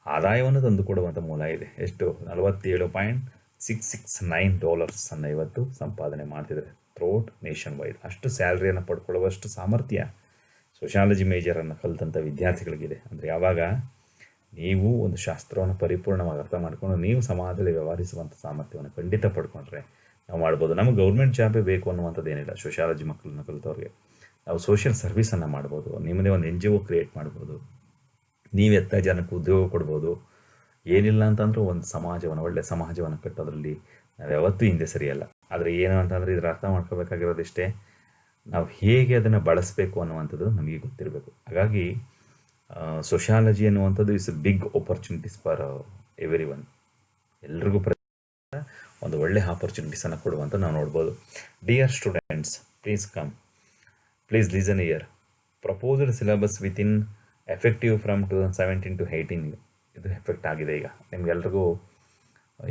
ಆದಾಯವನ್ನು ತಂದು ಕೊಡುವಂಥ ಮೂಲ ಇದೆ. ಎಷ್ಟು? $47.669 ಇವತ್ತು ಸಂಪಾದನೆ ಮಾಡ್ತಿದ್ದಾರೆ ಥ್ರೂಔಟ್ ನೇಷನ್ ವೈಡ್. ಅಷ್ಟು ಸ್ಯಾಲ್ರಿಯನ್ನು ಪಡ್ಕೊಳ್ಳುವಷ್ಟು ಸಾಮರ್ಥ್ಯ ಸೋಷಿಯಾಲಜಿ ಮೇಜರನ್ನು ಕಲಿತಂಥ ವಿದ್ಯಾರ್ಥಿಗಳಿಗಿದೆ. ಅಂದರೆ ಯಾವಾಗ ನೀವು ಒಂದು ಶಾಸ್ತ್ರವನ್ನು ಪರಿಪೂರ್ಣವಾಗಿ ಅರ್ಥ ಮಾಡಿಕೊಂಡು ನೀವು ಸಮಾಜದಲ್ಲಿ ವ್ಯವಹರಿಸುವಂಥ ಸಾಮರ್ಥ್ಯವನ್ನು ಖಂಡಿತ ಪಡ್ಕೊಂಡ್ರೆ ನಾವು ಮಾಡ್ಬೋದು. ನಮಗೆ ಗೌರ್ಮೆಂಟ್ ಜಾಬೇ ಬೇಕು ಅನ್ನುವಂಥದ್ದು ಏನಿಲ್ಲ. ಸೋಷಿಯಾಲಜಿ ಮಕ್ಕಳನ್ನ ಕಲಿತವ್ರಿಗೆ ನಾವು ಸೋಷಿಯಲ್ ಸರ್ವಿಸನ್ನು ಮಾಡ್ಬೋದು, ನಿಮ್ಮದೇ ಒಂದು NGO ಕ್ರಿಯೇಟ್ ಮಾಡ್ಬೋದು, ನೀವು ಜನಕ್ಕೆ ಉದ್ಯೋಗ ಕೊಡ್ಬೋದು. ಏನಿಲ್ಲ ಅಂತಂದ್ರೂ ಒಂದು ಒಳ್ಳೆಯ ಸಮಾಜವನ್ನು ಕಟ್ಟೋದ್ರಲ್ಲಿ ನಾವು ಯಾವತ್ತೂ ಹಿಂದೆ ಸರಿಯಲ್ಲ. ಆದರೆ ಏನು ಅಂತಂದರೆ ಇದರ ಅರ್ಥ ಮಾಡ್ಕೋಬೇಕಾಗಿರೋದಿಷ್ಟೇ, ನಾವು ಹೇಗೆ ಅದನ್ನು ಬಳಸಬೇಕು ಅನ್ನುವಂಥದ್ದು ನಮಗೆ ಗೊತ್ತಿರಬೇಕು. ಹಾಗಾಗಿ ಸೋಷಿಯಾಲಜಿ ಅನ್ನುವಂಥದ್ದು is big opportunities for everyone. ಎಲ್ರಿಗೂ ಒಂದು ಒಳ್ಳೆಯ ಆಪರ್ಚುನಿಟೀಸನ್ನು ಕೊಡುವಂಥ ನಾವು ನೋಡ್ಬೋದು. Dear students, please listen year. Proposed syllabus within effective from 2017 to 18 ಇದು ಎಫೆಕ್ಟ್ ಆಗಿದೆ. ನಿಮಗೆಲ್ರಿಗೂ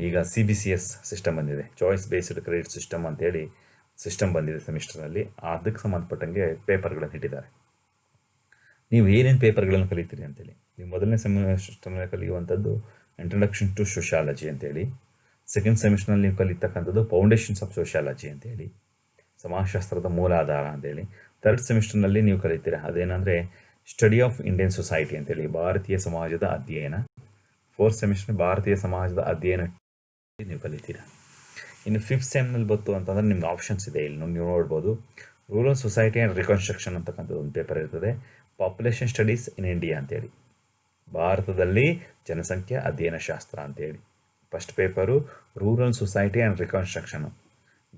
ಈಗ CBCS ಸಿಸ್ಟಮ್ ಬಂದಿದೆ, ಚಾಯ್ಸ್ ಬೇಸ್ಡ್ ಕ್ರೆಡಿಟ್ ಸಿಸ್ಟಮ್ ಅಂತೇಳಿ ಸಿಸ್ಟಮ್ ಬಂದಿದೆ ಸೆಮಿಸ್ಟರ್ನಲ್ಲಿ. ಅದಕ್ಕೆ ಸಂಬಂಧಪಟ್ಟಂಗೆ ಪೇಪರ್ಗಳನ್ನು ಇಟ್ಟಿದ್ದಾರೆ. ನೀವು ಏನೇನು ಪೇಪರ್ಗಳನ್ನು ಕಲಿತೀರಿ ಅಂತೇಳಿ, ನೀವು ಮೊದಲನೇ ಸೆಮಿಸ್ಟರ್ನಲ್ಲಿ ಕಲಿಯುವಂಥದ್ದು ಇಂಟ್ರೊಡಕ್ಷನ್ ಟು ಸೋಷಿಯಾಲಜಿ ಅಂತೇಳಿ, ಸೆಕೆಂಡ್ ಸೆಮಿಸ್ಟರ್ನಲ್ಲಿ ನೀವು ಕಲಿತಕ್ಕಂಥದ್ದು ಫೌಂಡೇಶನ್ಸ್ ಆಫ್ ಸೋಷಿಯಾಲಜಿ ಅಂತೇಳಿ, ಸಮಾಜಶಾಸ್ತ್ರದ ಮೂಲಾಧಾರ ಅಂತೇಳಿ. ಥರ್ಡ್ ಸೆಮಿಸ್ಟರ್ನಲ್ಲಿ ನೀವು ಕಲಿತೀರಾ ಅದೇನೆಂದರೆ ಸ್ಟಡಿ ಆಫ್ ಇಂಡಿಯನ್ ಸೊಸೈಟಿ ಅಂತೇಳಿ, ಭಾರತೀಯ ಸಮಾಜದ ಅಧ್ಯಯನ. ಫೋರ್ತ್ ಸೆಮಿಸ್ಟರ್ ಭಾರತೀಯ ಸಮಾಜದ ಅಧ್ಯಯನ ನೀವು ಕಲಿತೀರಾ. ಇನ್ನು ಫಿಫ್ತ್ ಸೆಮ್ನಲ್ಲಿ ಬಂತು ಅಂತಂದರೆ ನಿಮ್ಗೆ ಆಪ್ಷನ್ಸ್ ಇದೆ. ಇಲ್ಲಿ ನೀವು ನೋಡ್ಬೋದು, ರೂರಲ್ ಸೊಸೈಟಿ ಆ್ಯಂಡ್ ರಿಕನ್ಸ್ಟ್ರಕ್ಷನ್ ಅಂತಕ್ಕಂಥದ್ದು ಒಂದು ಪೇಪರ್ ಇರ್ತದೆ. ಪಾಪ್ಯುಲೇಷನ್ ಸ್ಟಡೀಸ್ ಇನ್ ಇಂಡಿಯಾ ಅಂತೇಳಿ, ಭಾರತದಲ್ಲಿ ಜನಸಂಖ್ಯೆ ಅಧ್ಯಯನ ಶಾಸ್ತ್ರ ಅಂತೇಳಿ. First paper rural society and reconstruction,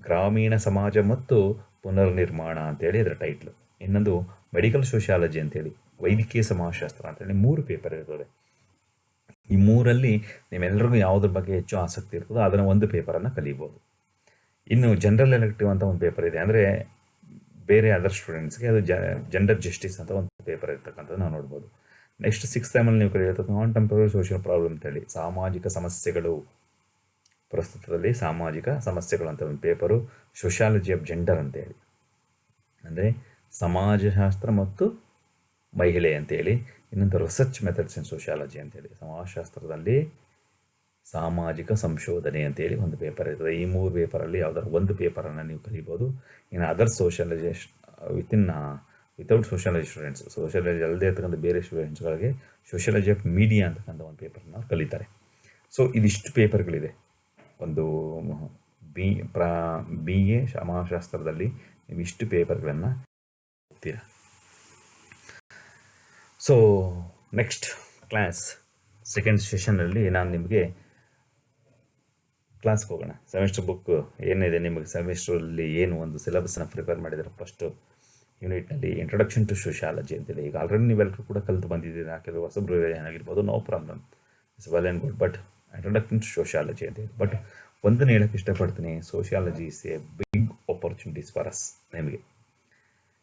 ಗ್ರಾಮೀಣ ಸಮಾಜ ಮತ್ತು ಪುನರ್ನಿರ್ಮಾಣ ಅಂತೇಳಿ ಇದರ ಟೈಟ್ಲು. ಇನ್ನೊಂದು ಮೆಡಿಕಲ್ ಸೋಷಿಯಾಲಜಿ ಅಂತೇಳಿ, ವೈದ್ಯಕೀಯ ಸಮಾಜಶಾಸ್ತ್ರ ಅಂತೇಳಿ 3 ಪೇಪರ್ ಇರ್ತದೆ. ಈ 3ರಲ್ಲಿ ನಿಮ್ಮೆಲ್ಲರಿಗೂ ಯಾವುದ್ರ ಬಗ್ಗೆ ಹೆಚ್ಚು ಆಸಕ್ತಿ ಇರ್ತದೋ ಅದನ್ನು ಒಂದು ಪೇಪರನ್ನು ಕಲಿಬೋದು. ಇನ್ನು ಜನರಲ್ ಎಲೆಕ್ಟಿವ್ ಅಂತ ಒಂದು ಪೇಪರ್ ಇದೆ, ಅಂದರೆ ಬೇರೆ ಅದರ್ ಸ್ಟೂಡೆಂಟ್ಸ್ಗೆ ಅದು ಜೆಂಡರ್ ಜಸ್ಟಿಸ್ ಅಂತ ಒಂದು ಪೇಪರ್ ಇರ್ತಕ್ಕಂಥದ್ದು ನಾವು ನೋಡ್ಬೋದು. ನೆಕ್ಸ್ಟ್ 6th ಸೆಮಲ್ಲಿ ನೀವು ಕಲಿಯುತ್ತೆ ಕಾಂಟೆಂಪರರಿ ಸೋಷಿಯಲ್ ಪ್ರಾಬ್ಲಮ್ ಅಂತೇಳಿ, ಸಾಮಾಜಿಕ ಸಮಸ್ಯೆಗಳು, ಪ್ರಸ್ತುತದಲ್ಲಿ ಸಾಮಾಜಿಕ ಸಮಸ್ಯೆಗಳು ಅಂತ ಒಂದು ಪೇಪರು. ಸೋಷಿಯಾಲಜಿ ಆಫ್ ಜೆಂಡರ್ ಅಂತೇಳಿ, ಅಂದರೆ ಸಮಾಜಶಾಸ್ತ್ರ ಮತ್ತು ಮಹಿಳೆ ಅಂತೇಳಿ. ಇನ್ನೊಂದು ರಿಸರ್ಚ್ ಮೆಥಡ್ಸ್ ಇನ್ ಸೋಷಿಯಾಲಜಿ ಅಂತೇಳಿ, ಸಮಾಜಶಾಸ್ತ್ರದಲ್ಲಿ ಸಾಮಾಜಿಕ ಸಂಶೋಧನೆ ಅಂತೇಳಿ ಒಂದು ಪೇಪರ್ ಇರ್ತದೆ. ಈ 3 ಪೇಪರಲ್ಲಿ ಯಾವ್ದಾದ್ರು ಒಂದು ಪೇಪರನ್ನು ನೀವು ಕಲಿಬೋದು. ಇನ್ನು other sociology without sociology students, sociology ಅಲ್ಲದೆ ಇರ್ತಕ್ಕಂಥ ಬೇರೆ ಸ್ಟೂಡೆಂಟ್ಸ್ಗಳಿಗೆ ಸೋಷಿಯಾಲಜಿ ಆಫ್ ಮೀಡಿಯಾ ಅಂತಕ್ಕಂಥ ಒಂದು ಪೇಪರ್ನ ಕಲಿತಾರೆ. ಸೊ ಇದಿಷ್ಟು ಪೇಪರ್ಗಳಿದೆ. ಒಂದು ಬಿ ಎ ಸಮಾಜಶಾಸ್ತ್ರದಲ್ಲಿ ನೀವು ಇಷ್ಟು ಪೇಪರ್ಗಳನ್ನು ಓದ್ತೀರಾ. ಸೊ ನೆಕ್ಸ್ಟ್ ಕ್ಲಾಸ್ ಸೆಕೆಂಡ್ ಸೆಷನ್ನಲ್ಲಿ ನಾನು ನಿಮಗೆ ಕ್ಲಾಸ್ಗೆ ಹೋಗೋಣ. ಸೆಮಿಸ್ಟರ್ ಬುಕ್ ಏನಿದೆ ನಿಮಗೆ, ಸೆಮಿಸ್ಟ್ರಲ್ಲಿ ಏನು ಒಂದು ಸಿಲೆಬಸ್ನ ಪ್ರಿಪೇರ್ ಮಾಡಿದರೆ ಫಸ್ಟು ಯೂನಿಟ್ನಲ್ಲಿ ಇಂಟ್ರೊಡಕ್ಷನ್ ಟು ಸೋಷಿಯಾಲಜಿ ಅಂತೇಳಿ. ಈಗ ಆಲ್ರೆಡಿ ನೀವೆಲ್ಲರೂ ಕೂಡ ಕಲಿತು ಬಂದಿದ್ದೀರಾ, ಕೆಲವು ಹೊಸಬ್ರು ಏನಾಗಿರ್ಬೋದು, no problem, it's well and good. But introduction to sociology ಅಂತೇಳಿ. ಬಟ್ ಒಂದನ್ನು ಹೇಳೋಕ್ಕೆ ಇಷ್ಟಪಡ್ತೀನಿ, sociology is a big opportunities for us. ನಿಮಗೆ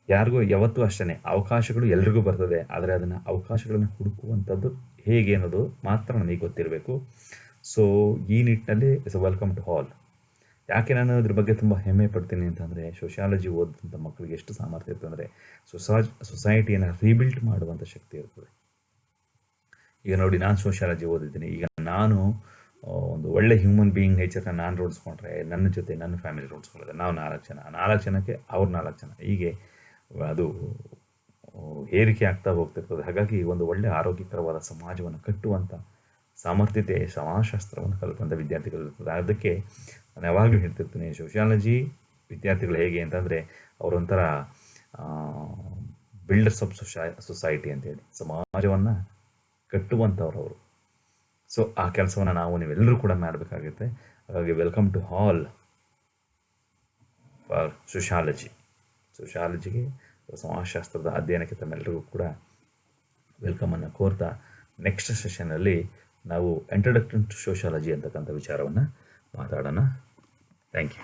ಯಾರಿಗೂ ಯಾವತ್ತೂ ಅಷ್ಟೇ ಅವಕಾಶಗಳು ಎಲ್ರಿಗೂ ಬರ್ತದೆ, ಆದರೆ ಅದನ್ನು ಅವಕಾಶಗಳನ್ನು ಹುಡುಕುವಂಥದ್ದು ಹೇಗೆ ಅನ್ನೋದು ಮಾತ್ರ ನನಗೆ ಗೊತ್ತಿರಬೇಕು. ಸೊ ಈ ನಿಟ್ಟಿನಲ್ಲಿ is a welcome to all. ಯಾಕೆ ನಾನು ಅದ್ರ ಬಗ್ಗೆ ತುಂಬ ಹೆಮ್ಮೆ ಪಡ್ತೀನಿ ಅಂತಂದರೆ, ಸೋಷಿಯಾಲಜಿ ಓದಿದಂಥ ಮಕ್ಕಳಿಗೆ ಎಷ್ಟು ಸಾಮರ್ಥ್ಯ ಇರ್ತದೆ ಅಂದರೆ ಸೊಸೈಟಿಯನ್ನು ರೀಬಿಲ್ಟ್ ಮಾಡುವಂಥ ಶಕ್ತಿ ಇರ್ತದೆ. ಈಗ ನೋಡಿ, ನಾನು ಸೋಷಿಯಾಲಜಿ ಓದಿದ್ದೀನಿ. ಈಗ ನಾನು ಒಂದು ಒಳ್ಳೆ ಹ್ಯೂಮನ್ ಬೀಯಿಂಗ್ ನೇಚರ್ನ ನಾನು ರೂಢಿಸ್ಕೊಂಡ್ರೆ, ನನ್ನ ಜೊತೆ ನನ್ನ ಫ್ಯಾಮಿಲಿ ರೂಢಿಸ್ಕೊಂಡ್ರೆ, ನಾವು 4 ಜನಕ್ಕೆ ಅವ್ರು 4 ಜನ, ಹೀಗೆ ಅದು ಏರಿಕೆ ಆಗ್ತಾ ಹೋಗ್ತಿರ್ತದೆ. ಹಾಗಾಗಿ ಒಂದು ಒಳ್ಳೆಯ ಆರೋಗ್ಯಕರವಾದ ಸಮಾಜವನ್ನು ಕಟ್ಟುವಂಥ ಸಾಮರ್ಥ್ಯತೆ ಸಮಾಜಶಾಸ್ತ್ರವನ್ನು ಕಲಿತಂಥ ವಿದ್ಯಾರ್ಥಿಗಳಿರ್ತದೆ. ಅದಕ್ಕೆ ನಾನು ಯಾವಾಗಲೂ ಹೇಳ್ತಿರ್ತೀನಿ, ಸೋಷಿಯಾಲಜಿ ವಿದ್ಯಾರ್ಥಿಗಳು ಹೇಗೆ ಅಂತಂದರೆ ಅವರೊಂಥರ ಬಿಲ್ಡರ್ಸ್ ಆಫ್ ಸೊಸೈಟಿ ಅಂತೇಳಿ, ಸಮಾಜವನ್ನು ಕಟ್ಟುವಂಥವ್ರು ಅವರು. ಸೊ ಆ ಕೆಲಸವನ್ನು ನೀವೆಲ್ಲರೂ ಕೂಡ ಮಾಡಬೇಕಾಗುತ್ತೆ. ಹಾಗಾಗಿ ವೆಲ್ಕಮ್ ಟು ಹಾಲ್ ಫಾರ್ ಸೋಷಿಯಾಲಜಿಗೆ, ಸಮಾಜಶಾಸ್ತ್ರದ ಅಧ್ಯಯನಕ್ಕೆ ತಮ್ಮೆಲ್ಲರಿಗೂ ಕೂಡ ವೆಲ್ಕಮನ್ನು ಕೋರ್ತಾ, ನೆಕ್ಸ್ಟ್ ಸೆಷನ್ನಲ್ಲಿ ನಾವು ಇಂಟ್ರೊಡಕ್ಷನ್ ಟು ಸೋಷಿಯಾಲಜಿ ಅಂತಕ್ಕಂಥ ವಿಚಾರವನ್ನು ಮಾತಾಡೋಣ. Thank you.